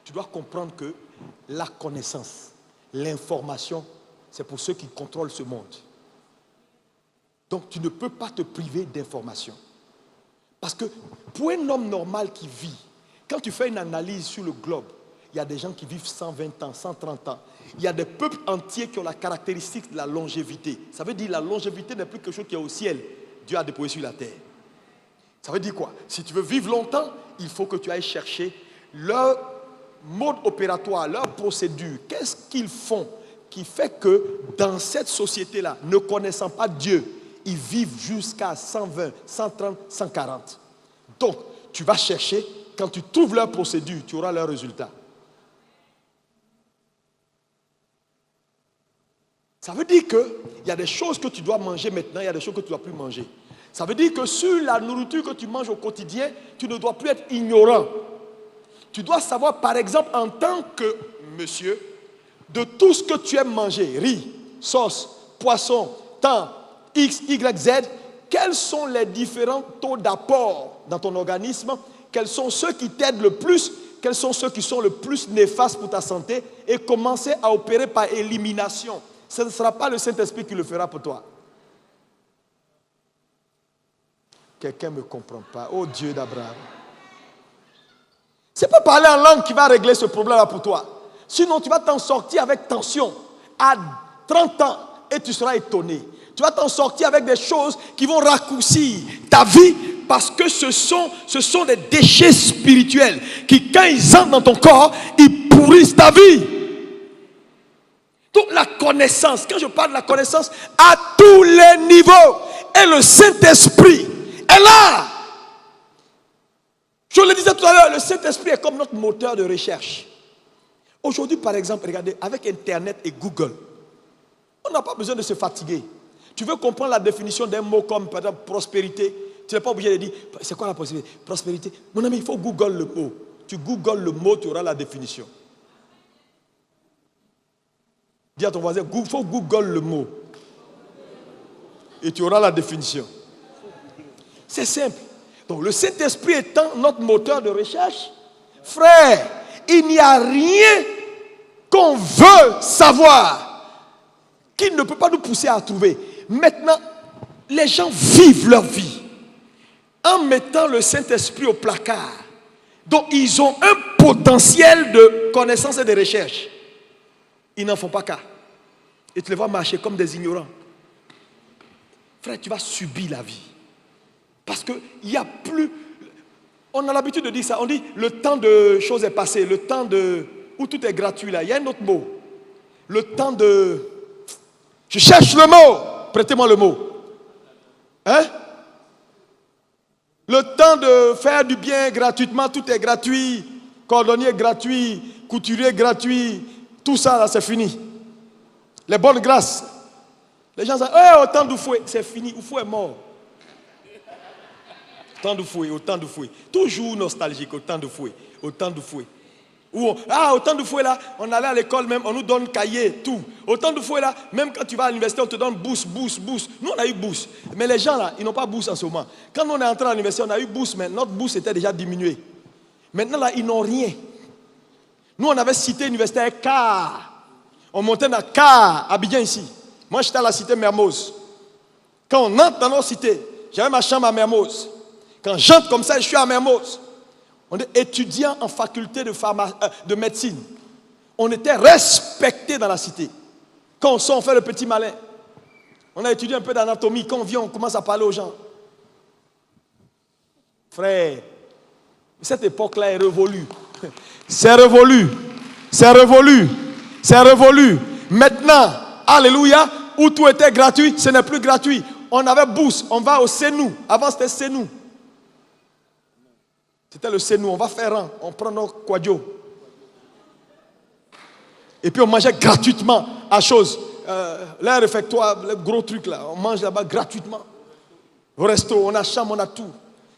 tu dois comprendre que la connaissance, l'information, c'est pour ceux qui contrôlent ce monde. Donc tu ne peux pas te priver d'informations. Parce que pour un homme normal qui vit, quand tu fais une analyse sur le globe, il y a des gens qui vivent 120 ans, 130 ans. Il y a des peuples entiers qui ont la caractéristique de la longévité. Ça veut dire que la longévité n'est plus quelque chose qui est au ciel. Dieu a déposé sur la terre. Ça veut dire quoi? Si tu veux vivre longtemps, il faut que tu ailles chercher leur mode opératoire, leur procédure. Qu'est-ce qu'ils font qui fait que dans cette société-là, ne connaissant pas Dieu, ils vivent jusqu'à 120, 130, 140. Donc, tu vas chercher, quand tu trouves leur procédure, tu auras leurs résultats. Ça veut dire qu'il y a des choses que tu dois manger maintenant, il y a des choses que tu ne dois plus manger. Ça veut dire que sur la nourriture que tu manges au quotidien, tu ne dois plus être ignorant. Tu dois savoir, par exemple, en tant que monsieur, de tout ce que tu aimes manger, riz, sauce, poisson, thym, X, Y, Z, quels sont les différents taux d'apport dans ton organisme, quels sont ceux qui t'aident le plus, quels sont ceux qui sont le plus néfastes pour ta santé, et commencer à opérer par élimination. Ce ne sera pas le Saint-Esprit qui le fera pour toi. Quelqu'un ne me comprend pas. Oh Dieu d'Abraham. Ce n'est pas parler en langue qui va régler ce problème-là pour toi. Sinon, tu vas t'en sortir avec tension à 30 ans et tu seras étonné. Tu vas t'en sortir avec des choses qui vont raccourcir ta vie parce que ce sont des déchets spirituels qui, quand ils entrent dans ton corps, ils pourrissent ta vie. Donc la connaissance, quand je parle de la connaissance, à tous les niveaux, et le Saint-Esprit est là le Saint-Esprit est comme notre moteur de recherche. Aujourd'hui, par exemple, regardez, avec Internet et Google, on n'a pas besoin de se fatiguer. Tu veux comprendre la définition d'un mot comme, par exemple, prospérité, tu n'es pas obligé de dire, c'est quoi la prospérité? Mon ami, il faut Google le mot. Tu googles le mot, tu auras la définition. Dis à ton voisin, il faut Google le mot. Et tu auras la définition. C'est simple. Donc le Saint-Esprit étant notre moteur de recherche, frère, il n'y a rien qu'on veut savoir qui ne peut pas nous pousser à trouver. Maintenant, les gens vivent leur vie en mettant le Saint-Esprit au placard. Donc ils ont un potentiel de connaissance et de recherche. Ils n'en font pas cas. Et tu les vois marcher comme des ignorants. Frère, tu vas subir la vie. Parce qu'il n'y a plus... On a l'habitude de dire ça. On dit le temps de choses est passé. Le temps de... où tout est gratuit là. Il y a un autre mot. Le temps de... Je cherche le mot. Prêtez-moi le mot. Hein? Le temps de faire du bien gratuitement. Tout est gratuit. Cordonnier gratuit. Couturier gratuit. Tout ça là, c'est fini. Les bonnes grâces. Les gens disent, au temps du fouet, c'est fini. Le fouet est mort. Au temps du fouet. Toujours nostalgique, au temps du fouet. Au temps du fouet. Au temps du fouet là, on allait à l'école même, on nous donne cahier, tout. Au temps du fouet là, même quand tu vas à l'université, on te donne bourse. Nous on a eu bourse. Mais les gens là, ils n'ont pas bourse en ce moment. Quand on est entré à l'université, on a eu bourse, mais notre bourse était déjà diminuée. Maintenant là, ils n'ont rien. Nous on avait cité universitaire car. On montait dans car, Abidjan ici. Moi j'étais à la cité Mermoz. Quand on entre dans notre cité, j'avais ma chambre à Mermoz. Quand j'entre comme ça, je suis à Mermoz. On est étudiant en faculté de médecine. On était respecté dans la cité. Quand on sort, on fait le petit malin. On a étudié un peu d'anatomie. Quand on vient, on commence à parler aux gens. Frère, cette époque-là est révolue. C'est révolu. C'est révolu. C'est révolu. Maintenant, alléluia, où tout était gratuit, ce n'est plus gratuit. On avait bourse, on va au Sénou. Avant, c'était Sénou. C'était le Sénou, on va faire rang, on prend nos quadio. Et puis on mangeait gratuitement à chose. Là, réfectoire, le gros truc là, on mange là-bas gratuitement. Au resto, on a chambre, on a tout.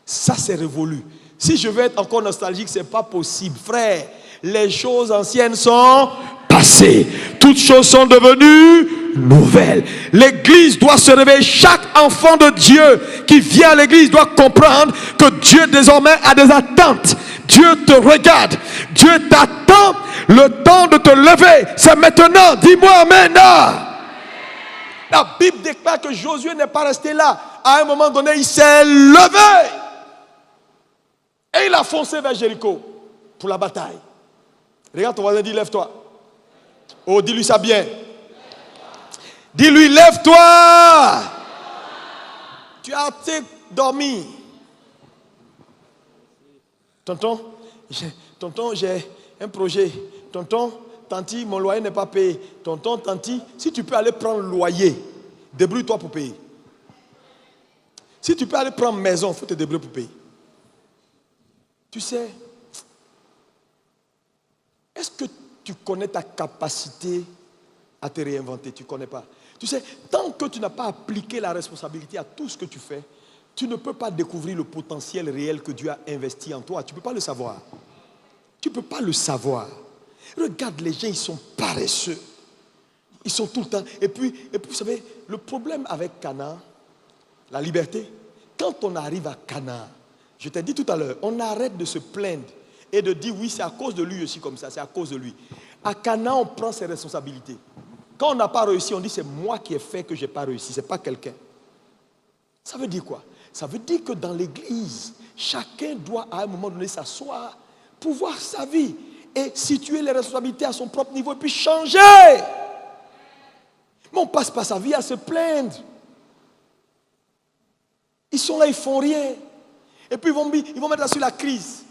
Ça, c'est révolu. Si je veux être encore nostalgique, ce n'est pas possible. Frère, les choses anciennes sont passées. Toutes choses sont devenues nouvelles. L'église doit se réveiller. Chaque enfant de Dieu qui vient à l'église doit comprendre que Dieu désormais a des attentes. Dieu te regarde. Dieu t'attend. Le temps de te lever, c'est maintenant. Dis-moi amen. La Bible déclare que Josué n'est pas resté là. À un moment donné, il s'est levé. Et il a foncé vers Jéricho pour la bataille. Regarde ton voisin, dis lève-toi. Oh, dis-lui ça bien. Dis-lui lève-toi. Tu as dormi. Tonton, j'ai un projet. Tonton, tanti, mon loyer n'est pas payé. Tonton, tanti, si tu peux aller prendre le loyer, débrouille-toi pour payer. Si tu peux aller prendre maison, il faut te débrouiller pour payer. Tu sais, est-ce que tu connais ta capacité à te réinventer? Tu ne connais pas. Tu sais, tant que tu n'as pas appliqué la responsabilité à tout ce que tu fais, tu ne peux pas découvrir le potentiel réel que Dieu a investi en toi. Tu ne peux pas le savoir. Tu ne peux pas le savoir. Regarde les gens, ils sont paresseux. Ils sont tout le temps. Et puis vous savez, le problème avec Canaan, la liberté, quand on arrive à Canaan, je t'ai dit tout à l'heure, on arrête de se plaindre et de dire oui, c'est à cause de lui aussi comme ça, c'est à cause de lui. À Canaan, on prend ses responsabilités. Quand on n'a pas réussi, on dit c'est moi qui ai fait que je n'ai pas réussi, ce n'est pas quelqu'un. Ça veut dire quoi? Ça veut dire que dans l'église, chacun doit à un moment donné s'asseoir pour voir sa vie et situer les responsabilités à son propre niveau et puis changer. Mais on ne passe pas sa vie à se plaindre. Ils sont là, ils ne font rien. Et puis ils vont mettre là sur la crise.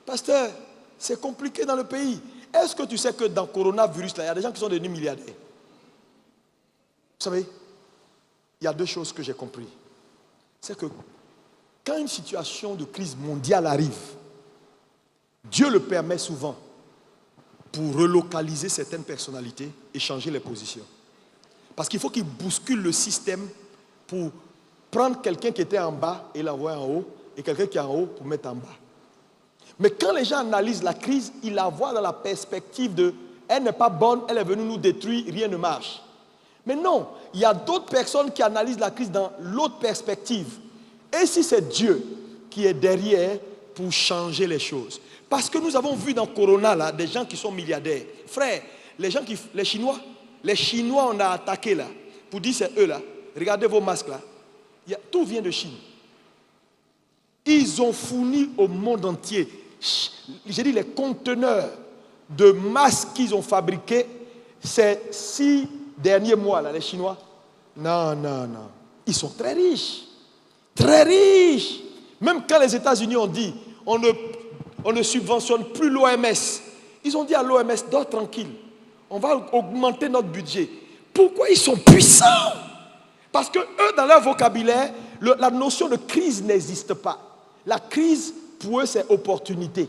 Pasteur, c'est compliqué dans le pays. Est-ce que tu sais que dans le coronavirus, là, il y a des gens qui sont devenus milliardaires? Vous savez, il y a deux choses que j'ai compris. C'est que quand une situation de crise mondiale arrive, Dieu le permet souvent pour relocaliser certaines personnalités et changer les positions. Parce qu'il faut qu'il bouscule le système pour prendre quelqu'un qui était en bas et l'envoyer en haut, et quelqu'un qui est en haut pour mettre en bas. Mais quand les gens analysent la crise, ils la voient dans la perspective de « elle n'est pas bonne, elle est venue nous détruire, rien ne marche ». Mais non, il y a d'autres personnes qui analysent la crise dans l'autre perspective. Et si c'est Dieu qui est derrière pour changer les choses? Parce que nous avons vu dans Corona là, des gens qui sont milliardaires. Frère, les Chinois, on a attaqué là, pour dire c'est eux là. Regardez vos masques là. Tout vient de Chine. Ils ont fourni au monde entier, j'ai dit les conteneurs de masques qu'ils ont fabriqués ces 6 derniers mois là, les Chinois. Non. Ils sont très riches. Très riches. Même quand les États-Unis ont dit on ne subventionne plus l'OMS, ils ont dit à l'OMS, dors tranquille, on va augmenter notre budget. Pourquoi ils sont puissants? Parce que eux, dans leur vocabulaire, la notion de crise n'existe pas. La crise, pour eux, c'est opportunité.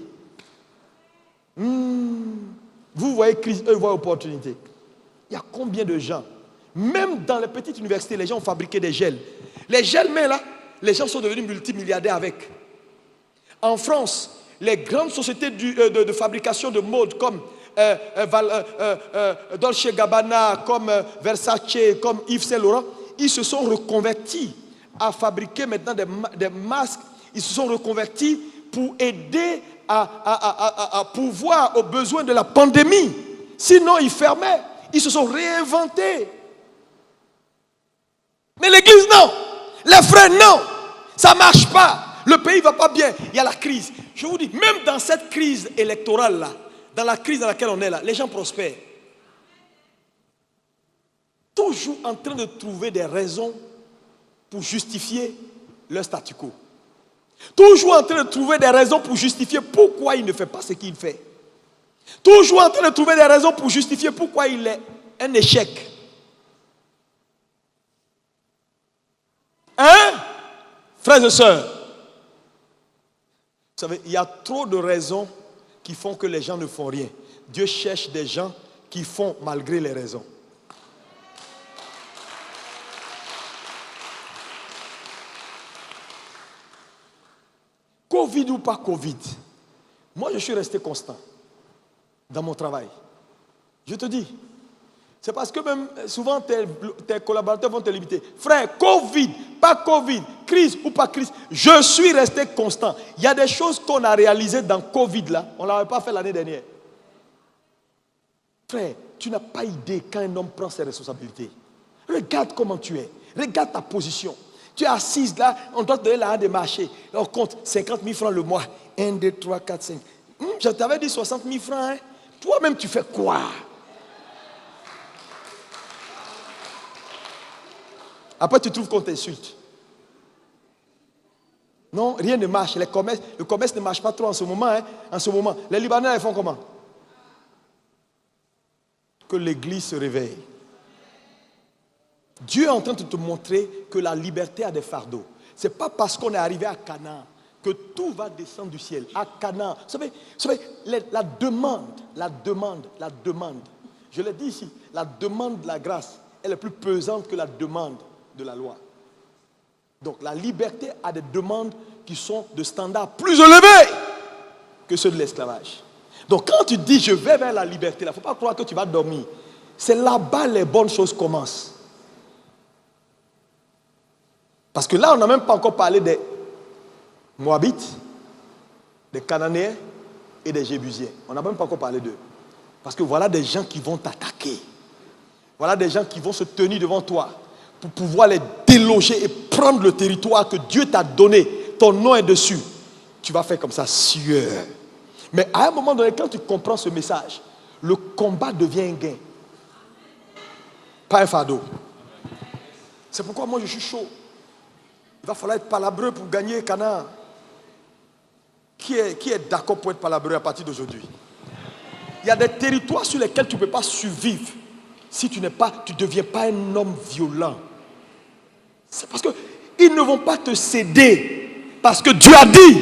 Vous voyez crise, eux voient opportunité. Il y a combien de gens? Même dans les petites universités, les gens ont fabriqué des gels. Les gels, mais là, les gens sont devenus multimilliardaires avec. En France, les grandes sociétés de fabrication de mode comme Dolce Gabbana, comme Versace, comme Yves Saint Laurent, ils se sont reconvertis à fabriquer maintenant des masques. Ils se sont reconvertis pour aider à pourvoir aux besoins de la pandémie. Sinon, ils fermaient. Ils se sont réinventés. Mais l'église, non. Les frères, non. Ça ne marche pas. Le pays ne va pas bien. Il y a la crise. Je vous dis, même dans cette crise électorale-là, dans la crise dans laquelle on est là, les gens prospèrent. Toujours en train de trouver des raisons pour justifier leur statu quo. Toujours en train de trouver des raisons pour justifier pourquoi il ne fait pas ce qu'il fait. Toujours en train de trouver des raisons pour justifier pourquoi il est un échec. Hein? Frères et sœurs, vous savez, il y a trop de raisons qui font que les gens ne font rien. Dieu cherche des gens qui font malgré les raisons. Covid ou pas Covid, moi je suis resté constant dans mon travail. Je te dis, c'est parce que même souvent tes collaborateurs vont te limiter. Frère, Covid, pas Covid, crise ou pas crise, je suis resté constant. Il y a des choses qu'on a réalisées dans Covid là, on ne l'avait pas fait l'année dernière. Frère, tu n'as pas idée quand un homme prend ses responsabilités. Regarde comment tu es, regarde ta position. Tu es assise là, on doit te donner l'argent de marché. On compte 50 000 francs le mois. 1, 2, 3, 4, 5. Je t'avais dit 60 000 francs. Hein? Toi-même, tu fais quoi? Après, tu trouves qu'on t'insulte. Non, rien ne marche. Le commerce ne marche pas trop en ce moment. Hein? En ce moment, les Libanais, ils font comment? Que l'église se réveille. Dieu est en train de te montrer que la liberté a des fardeaux. Ce n'est pas parce qu'on est arrivé à Canaan que tout va descendre du ciel. À Canaan, vous savez, la demande, je l'ai dit ici, la demande de la grâce, elle est plus pesante que la demande de la loi. Donc la liberté a des demandes qui sont de standards plus élevés que ceux de l'esclavage. Donc quand tu dis je vais vers la liberté, il ne faut pas croire que tu vas dormir. C'est là-bas les bonnes choses commencent. Parce que là, on n'a même pas encore parlé des Moabites, des Cananéens et des Jébusiens. On n'a même pas encore parlé d'eux. Parce que voilà des gens qui vont t'attaquer. Voilà des gens qui vont se tenir devant toi pour pouvoir les déloger et prendre le territoire que Dieu t'a donné. Ton nom est dessus. Tu vas faire comme ça, sueur. Mais à un moment donné, quand tu comprends ce message, le combat devient un gain. Pas un fardeau. C'est pourquoi moi je suis chaud. Il va falloir être palabreux pour gagner Canaan. Qui est d'accord pour être palabreux à partir d'aujourd'hui? Il y a des territoires sur lesquels tu ne peux pas survivre si tu ne deviens pas un homme violent. C'est parce qu'ils ne vont pas te céder. Parce que Dieu a dit.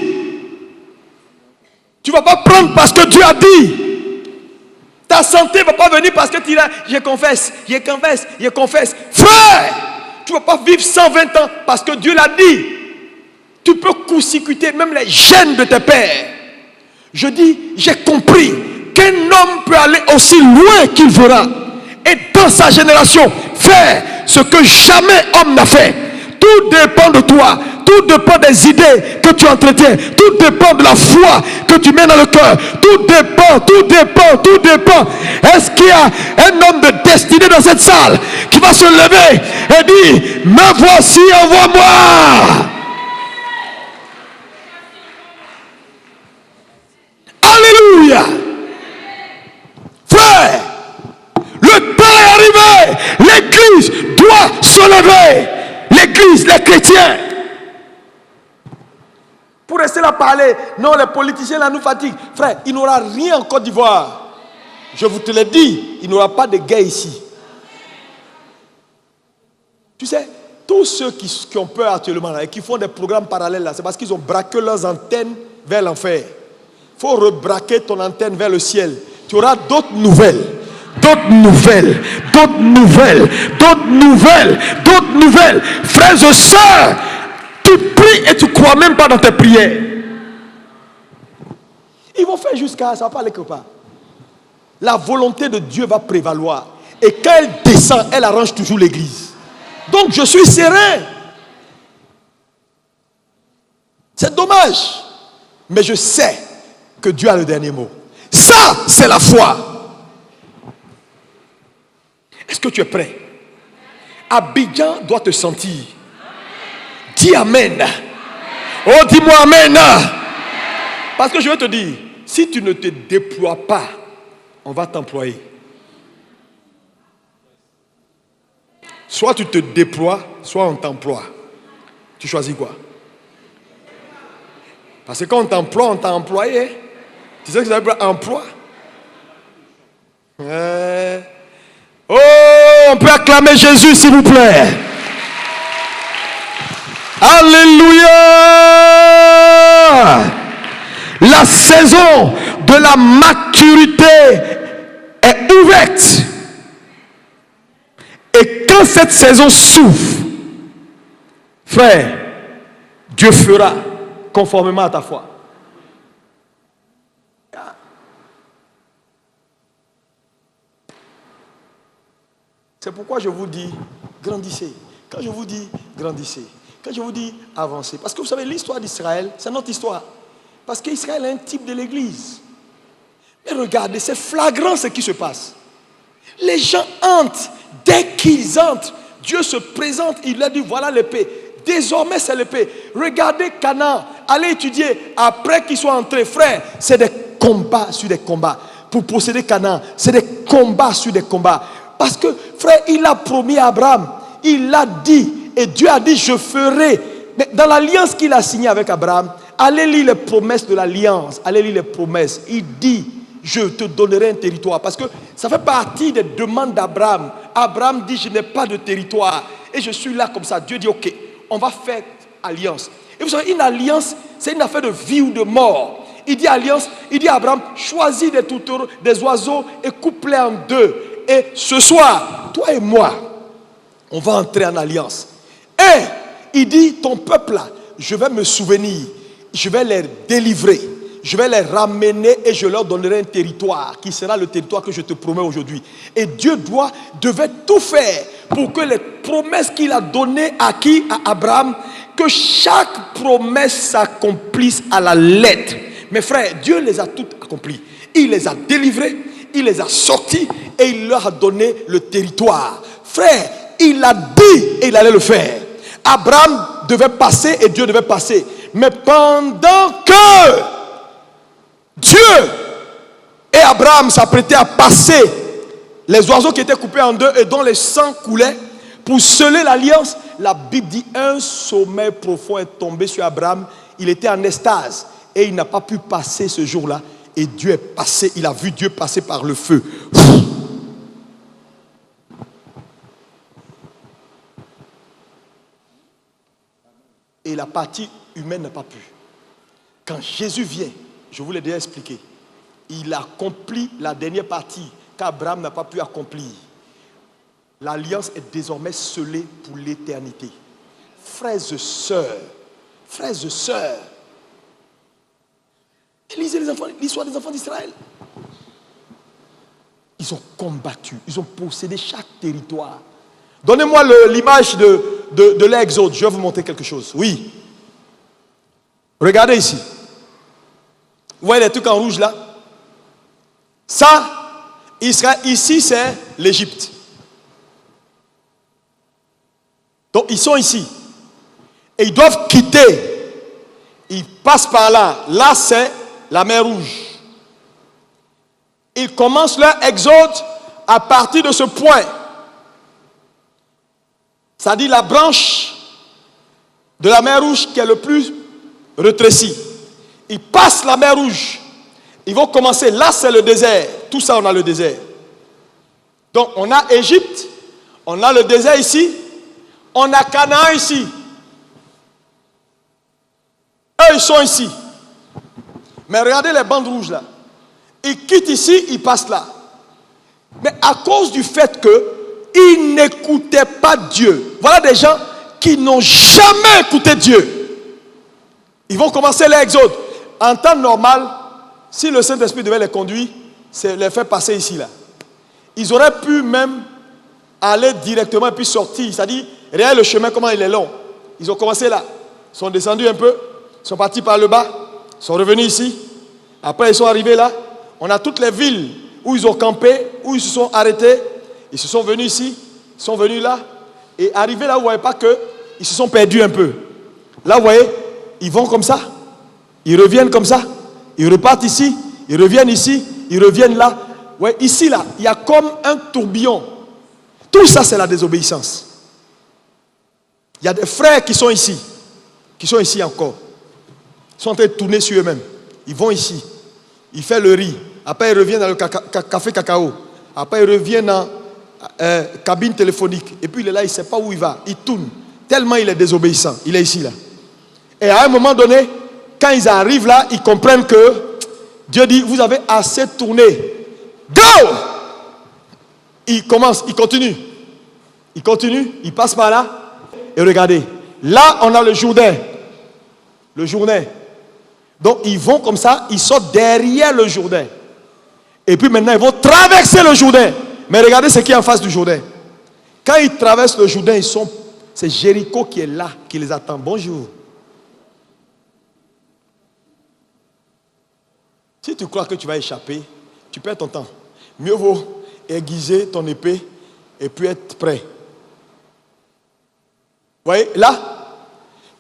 Tu ne vas pas prendre parce que Dieu a dit. Ta santé ne va pas venir parce que tu dis, je confesse. Frère, tu ne vas pas vivre 120 ans parce que Dieu l'a dit. Tu peux court-circuiter même les gènes de tes pères. Je dis, j'ai compris qu'un homme peut aller aussi loin qu'il verra. Et dans sa génération, faire ce que jamais homme n'a fait. Tout dépend de toi. Tout dépend des idées que tu entretiens. Tout dépend de la foi que tu mets dans le cœur. Tout dépend. Est-ce qu'il y a un homme de destinée dans cette salle qui va se lever et dire, me voici, envoie-moi. Alléluia. Frère, le temps est arrivé. L'église doit se lever. L'église, les chrétiens. Pour rester là parler, non, les politiciens là nous fatiguent. Frère, il n'y aura rien en Côte d'Ivoire. Je vous te l'ai dit, il n'y aura pas de guerre ici. Tu sais, tous ceux qui ont peur actuellement là, et qui font des programmes parallèles là, c'est parce qu'ils ont braqué leurs antennes vers l'enfer. Il faut rebraquer ton antenne vers le ciel. Tu auras d'autres nouvelles. Frères et sœurs, tu pries et tu ne crois même pas dans tes prières. Ils vont faire jusqu'à ça, va pas aller quelque part. La volonté de Dieu va prévaloir. Et quand elle descend, elle arrange toujours l'église. Donc je suis serein. C'est dommage. Mais je sais que Dieu a le dernier mot. Ça, c'est la foi. Est-ce que tu es prêt? Abidjan doit te sentir. Dis Amen. Oh, dis-moi Amen. Parce que je vais te dire, si tu ne te déploies pas, on va t'employer. Soit tu te déploies, soit on t'emploie. Tu choisis quoi? Parce que quand on t'emploie, on t'a employé. Tu sais que ça veut dire emploi? Oh, on peut acclamer Jésus, s'il vous plaît. Alléluia. La saison de la maturité est ouverte. Et quand cette saison s'ouvre, frère, Dieu fera conformément à ta foi. C'est pourquoi je vous dis, grandissez. Quand je vous dis, grandissez. Quand je vous dis, avancez. Parce que vous savez, l'histoire d'Israël, c'est notre histoire. Parce qu'Israël est un type de l'église. Mais regardez, c'est flagrant ce qui se passe. Les gens entrent. Dès qu'ils entrent, Dieu se présente. Il a dit, voilà l'épée. Désormais, c'est l'épée. Regardez Canaan. Allez étudier. Après qu'ils soient entrés, frères, c'est des combats sur des combats. Pour posséder Canaan, c'est des combats sur des combats. Parce que, frère, il a promis à Abraham. Il l'a dit. Et Dieu a dit, je ferai. Mais dans l'alliance qu'il a signée avec Abraham, allez lire les promesses de l'alliance. Allez lire les promesses. Il dit, je te donnerai un territoire. Parce que ça fait partie des demandes d'Abraham. Abraham dit, je n'ai pas de territoire. Et je suis là comme ça. Dieu dit, ok, on va faire alliance. Et vous savez, une alliance, c'est une affaire de vie ou de mort. Il dit alliance, il dit à Abraham, choisis des tourtereaux, des oiseaux et coupe-les en deux. Et ce soir, toi et moi, on va entrer en alliance. Et il dit, ton peuple là, je vais me souvenir, je vais les délivrer, je vais les ramener et je leur donnerai un territoire qui sera le territoire que je te promets aujourd'hui. Et Dieu devait tout faire pour que les promesses qu'il a données à qui? À Abraham, que chaque promesse s'accomplisse à la lettre. Mes frères, Dieu les a toutes accomplies. Il les a délivrés, il les a sortis et il leur a donné le territoire. Frère, il a dit et il allait le faire. Abraham devait passer et Dieu devait passer. Mais pendant que Dieu et Abraham s'apprêtaient à passer, les oiseaux qui étaient coupés en deux et dont le sang coulait, pour sceller l'alliance, la Bible dit un sommeil profond est tombé sur Abraham. Il était en extase et il n'a pas pu passer ce jour-là. Et Dieu est passé, il a vu Dieu passer par le feu. Et la partie humaine n'a pas pu. Quand Jésus vient, je vous l'ai déjà expliqué. Il accomplit la dernière partie qu'Abraham n'a pas pu accomplir. L'alliance est désormais scellée pour l'éternité. Frères et sœurs, lisez l'histoire des enfants d'Israël. Ils ont combattu, ils ont possédé chaque territoire. Donnez-moi l'image de l'Exode, je vais vous montrer quelque chose. Oui. Regardez ici. Vous voyez les trucs en rouge là? Ça, Israël, ici c'est l'Égypte. Donc ils sont ici. Et ils doivent quitter. Ils passent par là. Là c'est la mer Rouge. Ils commencent leur exode à partir de ce point. C'est-à-dire la branche de la mer Rouge qui est le plus rétrécie. Ils passent la mer Rouge. Ils vont commencer. Là c'est le désert. Tout ça on a le désert. Donc on a Égypte. On a le désert ici. On a Canaan ici. Eux ils sont ici. Mais regardez les bandes rouges là. Ils quittent ici, ils passent là. Mais à cause du fait qu'ils n'écoutaient pas Dieu. Voilà des gens qui n'ont jamais écouté Dieu. Ils vont commencer l'exode. En temps normal, si le Saint-Esprit devait les conduire, c'est les faire passer ici là. Ils auraient pu même aller directement et puis sortir. C'est-à-dire, regardez le chemin, comment il est long. Ils ont commencé là. Ils sont descendus un peu. Ils sont partis par le bas. Ils sont revenus ici. Après, ils sont arrivés là. On a toutes les villes où ils ont campé, où ils se sont arrêtés. Ils se sont venus ici, ils sont venus là. Et arrivés là, vous ne voyez pas qu'ils se sont perdus un peu. Là, vous voyez, ils vont comme ça. Ils reviennent comme ça. Ils repartent ici. Ils reviennent ici. Ils reviennent là. Ouais, ici, là, il y a comme un tourbillon. Tout ça, c'est la désobéissance. Il y a des frères qui sont ici encore. Ils sont en train de tourner sur eux-mêmes. Ils vont ici. Il fait le riz. Après, il revient dans le café cacao. Après, il revient dans cabine téléphonique. Et puis, il est là, il ne sait pas où il va. Il tourne. Tellement il est désobéissant. Il est ici, là. Et à un moment donné, quand ils arrivent là, ils comprennent que Dieu dit, vous avez assez tourné. Go! Il commence, il continue. Il continue, il passe par là. Et regardez, là, on a le Jourdain. Le Jourdain. Donc, ils vont comme ça, ils sortent derrière le Jourdain. Et puis maintenant, ils vont traverser le Jourdain. Mais regardez ce qui est en face du Jourdain. Quand ils traversent le Jourdain, c'est Jéricho qui est là, qui les attend. Bonjour. Si tu crois que tu vas échapper, tu perds ton temps. Mieux vaut aiguiser ton épée et puis être prêt. Vous voyez, là,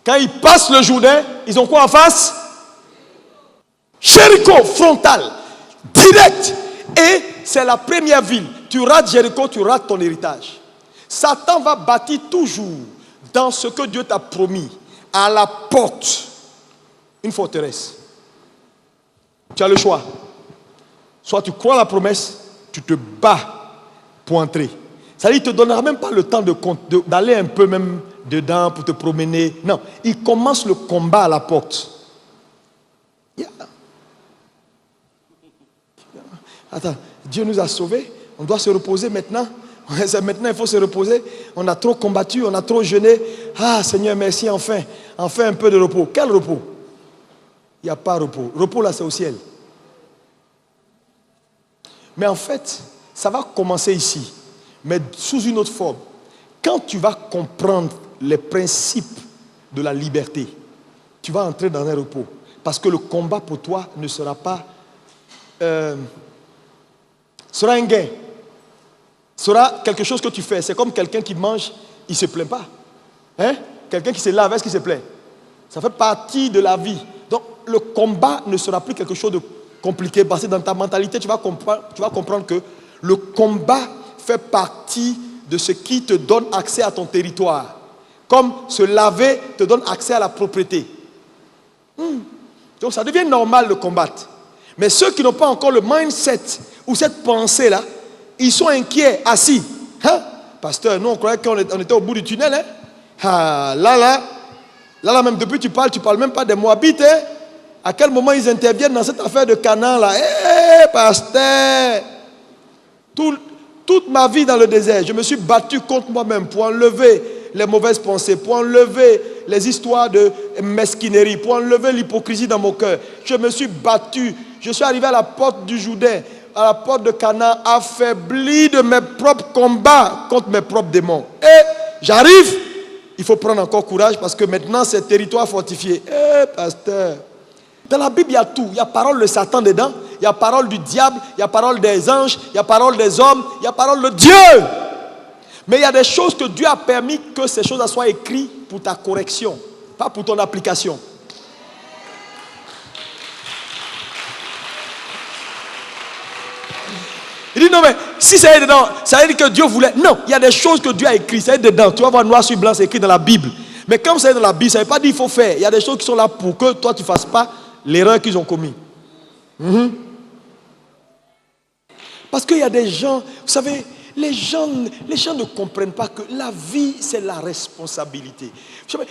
quand ils passent le Jourdain, ils ont quoi en face? Jéricho, frontal, direct. Et c'est la première ville. Tu rates Jéricho, tu rates ton héritage. Satan va bâtir toujours dans ce que Dieu t'a promis, à la porte, une forteresse. Tu as le choix. Soit tu crois la promesse, tu te bats pour entrer. C'est-à-dire qu'il ne te donnera même pas le temps d'aller un peu même dedans pour te promener. Non, il commence le combat à la porte. Yeah. Attends, Dieu nous a sauvés, on doit se reposer maintenant. Maintenant il faut se reposer. On a trop combattu, on a trop jeûné. Ah Seigneur, merci, enfin un peu de repos. Quel repos? Il n'y a pas de repos. Repos là c'est au ciel. Mais en fait, ça va commencer ici, mais sous une autre forme. Quand tu vas comprendre les principes de la liberté, tu vas entrer dans un repos. Parce que le combat pour toi ne sera pas... sera un gain. Sera quelque chose que tu fais. C'est comme quelqu'un qui mange, il ne se plaint pas. Hein? Quelqu'un qui se lave, est-ce qu'il se plaint? Ça fait partie de la vie. Donc le combat ne sera plus quelque chose de compliqué. Parce que dans ta mentalité, tu vas comprendre que le combat fait partie de ce qui te donne accès à ton territoire. Comme se laver te donne accès à la propriété. Donc ça devient normal de combattre. Mais ceux qui n'ont pas encore le mindset ou cette pensée-là, ils sont inquiets, assis. Hein? Pasteur, nous on croyait qu'on était au bout du tunnel. Hein? Ah, là, même depuis tu parles même pas des Moabites. Hein? À quel moment ils interviennent dans cette affaire de Canaan là? Hé, pasteur! Toute ma vie dans le désert, je me suis battu contre moi-même pour enlever les mauvaises pensées, pour enlever les histoires de mesquinerie, pour enlever l'hypocrisie dans mon cœur. Je me suis battu. Je suis arrivé à la porte du Jourdain, à la porte de Canaan, affaibli de mes propres combats contre mes propres démons. Et j'arrive, il faut prendre encore courage parce que maintenant c'est territoire fortifié. Pasteur, dans la Bible il y a tout. Il y a parole de Satan dedans, il y a parole du diable, il y a parole des anges, il y a parole des hommes, il y a parole de Dieu. Mais il y a des choses que Dieu a permis que ces choses soient écrites pour ta correction, pas pour ton application. Il dit non mais si ça est dedans, ça veut dire que Dieu voulait. Non, il y a des choses que Dieu a écrites, ça est dedans. Tu vas voir noir sur blanc, c'est écrit dans la Bible. Mais comme ça est dans la Bible, ça ne veut pas dire qu'il faut faire. Il y a des choses qui sont là pour que toi tu ne fasses pas l'erreur qu'ils ont commis. Parce qu'il y a des gens, vous savez, les gens ne comprennent pas que la vie, c'est la responsabilité.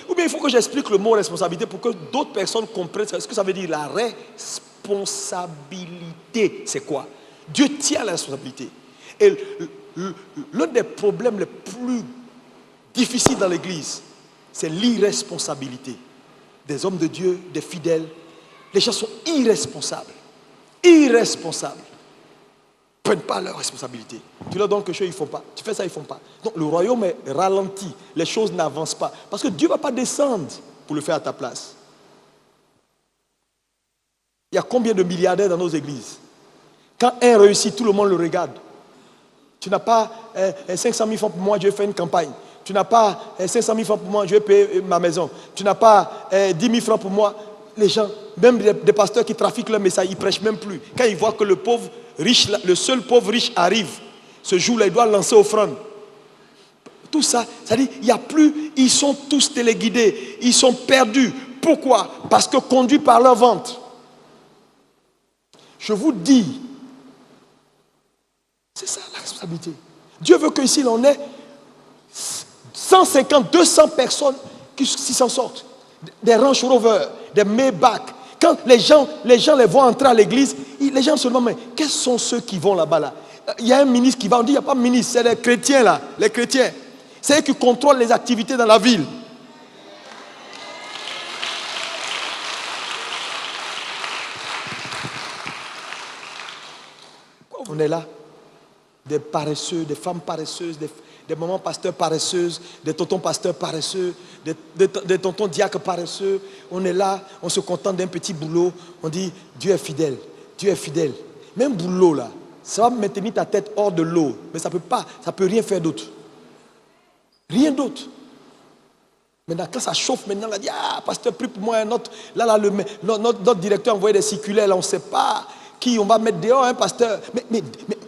Ou bien il faut que j'explique le mot responsabilité pour que d'autres personnes comprennent ce que ça veut dire. La responsabilité, c'est quoi? Dieu tient la responsabilité. Et l'un des problèmes les plus difficiles dans l'Église, c'est l'irresponsabilité. Des hommes de Dieu, des fidèles, les gens sont irresponsables. Irresponsables. Ils ne prennent pas leurs responsabilités. Tu leur donnes quelque chose, ils ne font pas. Tu fais ça, ils ne font pas. Donc le royaume est ralenti. Les choses n'avancent pas. Parce que Dieu ne va pas descendre pour le faire à ta place. Il y a combien de milliardaires dans nos églises? Quand un réussit, tout le monde le regarde. Tu n'as pas 500 000 francs pour moi, je vais faire une campagne. Tu n'as pas 500 000 francs pour moi, je vais payer ma maison. Tu n'as pas 10 000 francs pour moi. Les gens, même des pasteurs qui trafiquent leur message, ils ne prêchent même plus. Quand ils voient que le pauvre riche, le seul pauvre riche arrive, ce jour-là, il doit lancer offrande. Tout ça, c'est-à-dire, il n'y a plus, ils sont tous téléguidés, ils sont perdus. Pourquoi? Parce que conduits par leur ventre. Je vous dis, c'est ça la responsabilité. Dieu veut qu'ici, il en ait 150, 200 personnes qui s'en sortent. Des Range Rover, des Maybach. Quand les gens les voient entrer à l'église, les gens se demandent, mais quels sont ceux qui vont là-bas là? Il y a un ministre qui va, on dit, il n'y a pas de ministre, c'est les chrétiens là, les chrétiens. C'est eux qui contrôlent les activités dans la ville. On est là, des paresseux, des femmes paresseuses, des mamans pasteurs paresseuses, des tontons pasteurs paresseux, des tontons diacres paresseux. On est là, on se contente d'un petit boulot. On dit, Dieu est fidèle, Dieu est fidèle. Même boulot là, ça va maintenir ta tête hors de l'eau. Mais ça ne peut rien faire d'autre. Rien d'autre. Maintenant, quand ça chauffe, maintenant, on a dit, ah, pasteur, prie pour moi. Notre directeur a envoyé des circulaires, là, on ne sait pas qui on va mettre dehors, hein, pasteur. Mais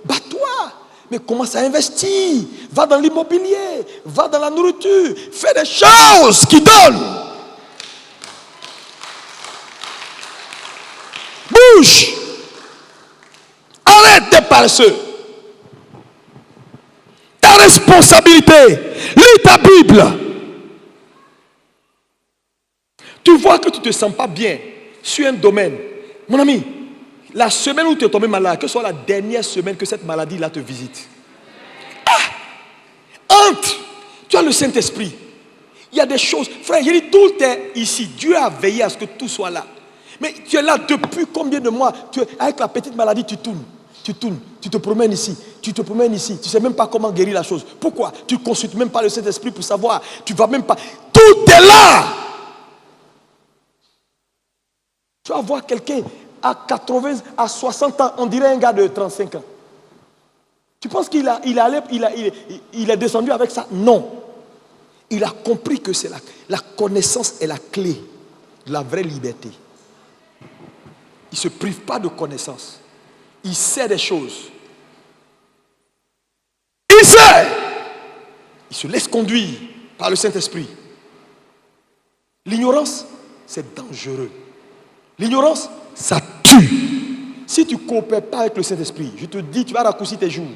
bats-toi. Mais commence à investir. Va dans l'immobilier. Va dans la nourriture. Fais des choses qui donnent. Bouge. Arrête d'être paresseux. Ta responsabilité. Lis ta Bible. Tu vois que tu ne te sens pas bien sur un domaine. Mon ami, la semaine où tu es tombé malade, que ce soit la dernière semaine que cette maladie-là te visite. Entre. Tu as le Saint-Esprit. Il y a des choses. Frère, j'ai dit, tout est ici. Dieu a veillé à ce que tout soit là. Mais tu es là depuis combien de mois? Avec la petite maladie, tu tournes. Tu te promènes ici. Tu te promènes ici. Tu ne sais même pas comment guérir la chose. Pourquoi? Tu ne consultes même pas le Saint-Esprit pour savoir. Tu ne vas même pas. Tout est là. Tu vas voir quelqu'un à 80, à 60 ans, on dirait un gars de 35 ans. Tu penses qu'il est descendu avec ça? Non. Il a compris que c'est la connaissance est la clé de la vraie liberté. Il ne se prive pas de connaissance. Il sait des choses. Il sait. Il se laisse conduire par le Saint-Esprit. L'ignorance, c'est dangereux. L'ignorance, ça tue. Si tu ne coopères pas avec le Saint-Esprit, je te dis, tu vas raccourcir tes jours.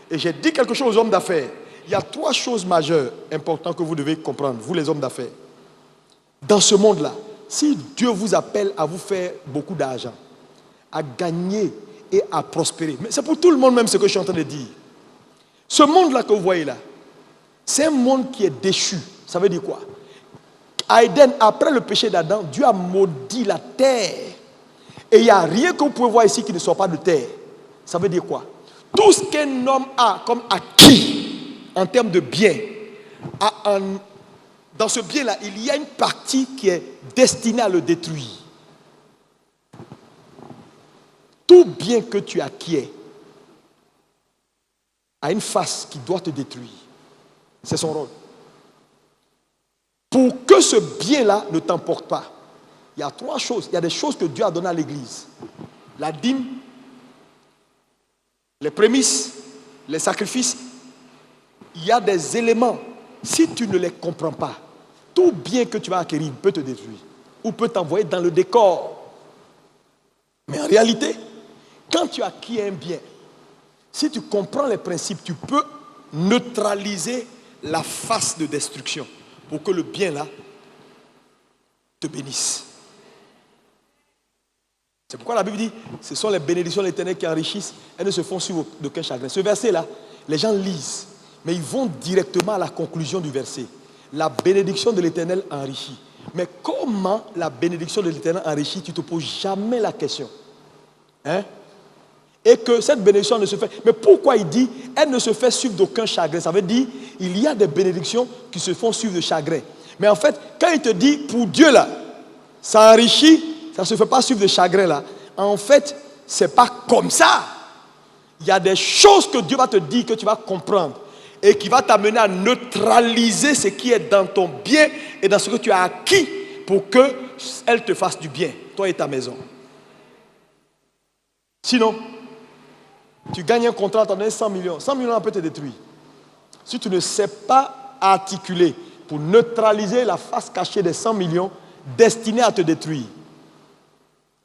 Et j'ai dit quelque chose aux hommes d'affaires. Il y a 3 choses majeures importantes que vous devez comprendre, vous les hommes d'affaires. Dans ce monde-là, si Dieu vous appelle à vous faire beaucoup d'argent, à gagner et à prospérer, mais c'est pour tout le monde même ce que je suis en train de dire. Ce monde-là que vous voyez là, c'est un monde qui est déchu. Ça veut dire quoi? À Éden, après le péché d'Adam, Dieu a maudit la terre. Et il n'y a rien que vous pouvez voir ici qui ne soit pas de terre. Ça veut dire quoi? Tout ce qu'un homme a comme acquis en termes de biens, dans ce bien-là, il y a une partie qui est destinée à le détruire. Tout bien que tu acquiers a une face qui doit te détruire. C'est son rôle. Pour que ce bien-là ne t'emporte pas, il y a 3 choses. Il y a des choses que Dieu a données à l'Église. La dîme, les prémices, les sacrifices. Il y a des éléments. Si tu ne les comprends pas, tout bien que tu vas acquérir peut te détruire ou peut t'envoyer dans le décor. Mais en réalité, quand tu acquiers un bien, si tu comprends les principes, tu peux neutraliser la face de destruction pour que le bien là te bénisse. C'est pourquoi la Bible dit, ce sont les bénédictions de l'Éternel qui enrichissent, elles ne se font suivre d'aucun chagrin. Ce verset-là, les gens lisent, mais ils vont directement à la conclusion du verset. La bénédiction de l'Éternel enrichit. Mais comment la bénédiction de l'Éternel enrichit? Tu ne te poses jamais la question. Hein? Et que cette bénédiction ne se fait... Mais pourquoi il dit, elle ne se fait suivre d'aucun chagrin? Ça veut dire, il y a des bénédictions qui se font suivre de chagrin. Mais en fait, quand il te dit, pour Dieu là, ça enrichit, ça ne se fait pas suivre de chagrin là. En fait, ce n'est pas comme ça. Il y a des choses que Dieu va te dire, que tu vas comprendre. Et qui va t'amener à neutraliser ce qui est dans ton bien et dans ce que tu as acquis pour qu'elle te fasse du bien, toi et ta maison. Sinon, tu gagnes un contrat, tu en donnes 100 millions. 100 millions, on peut te détruire. Si tu ne sais pas articuler pour neutraliser la face cachée des 100 millions destinée à te détruire.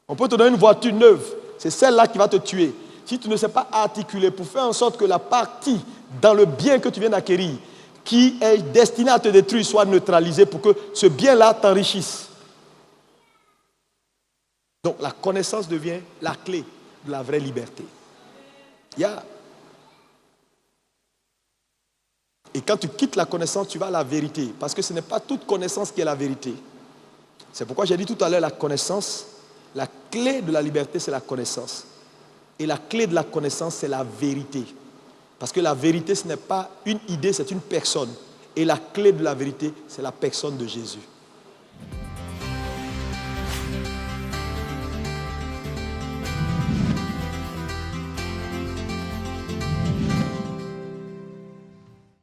On peut te donner une voiture neuve. C'est celle-là qui va te tuer. Si tu ne sais pas articuler pour faire en sorte que la partie dans le bien que tu viens d'acquérir, qui est destinée à te détruire, soit neutralisée pour que ce bien-là t'enrichisse. Donc la connaissance devient la clé de la vraie liberté. Et quand tu quittes la connaissance, tu vas à la vérité. Parce que ce n'est pas toute connaissance qui est la vérité. C'est pourquoi j'ai dit tout à l'heure, la connaissance, la clé de la liberté, c'est la connaissance. Et la clé de la connaissance, c'est la vérité. Parce que la vérité, ce n'est pas une idée, c'est une personne. Et la clé de la vérité, c'est la personne de Jésus.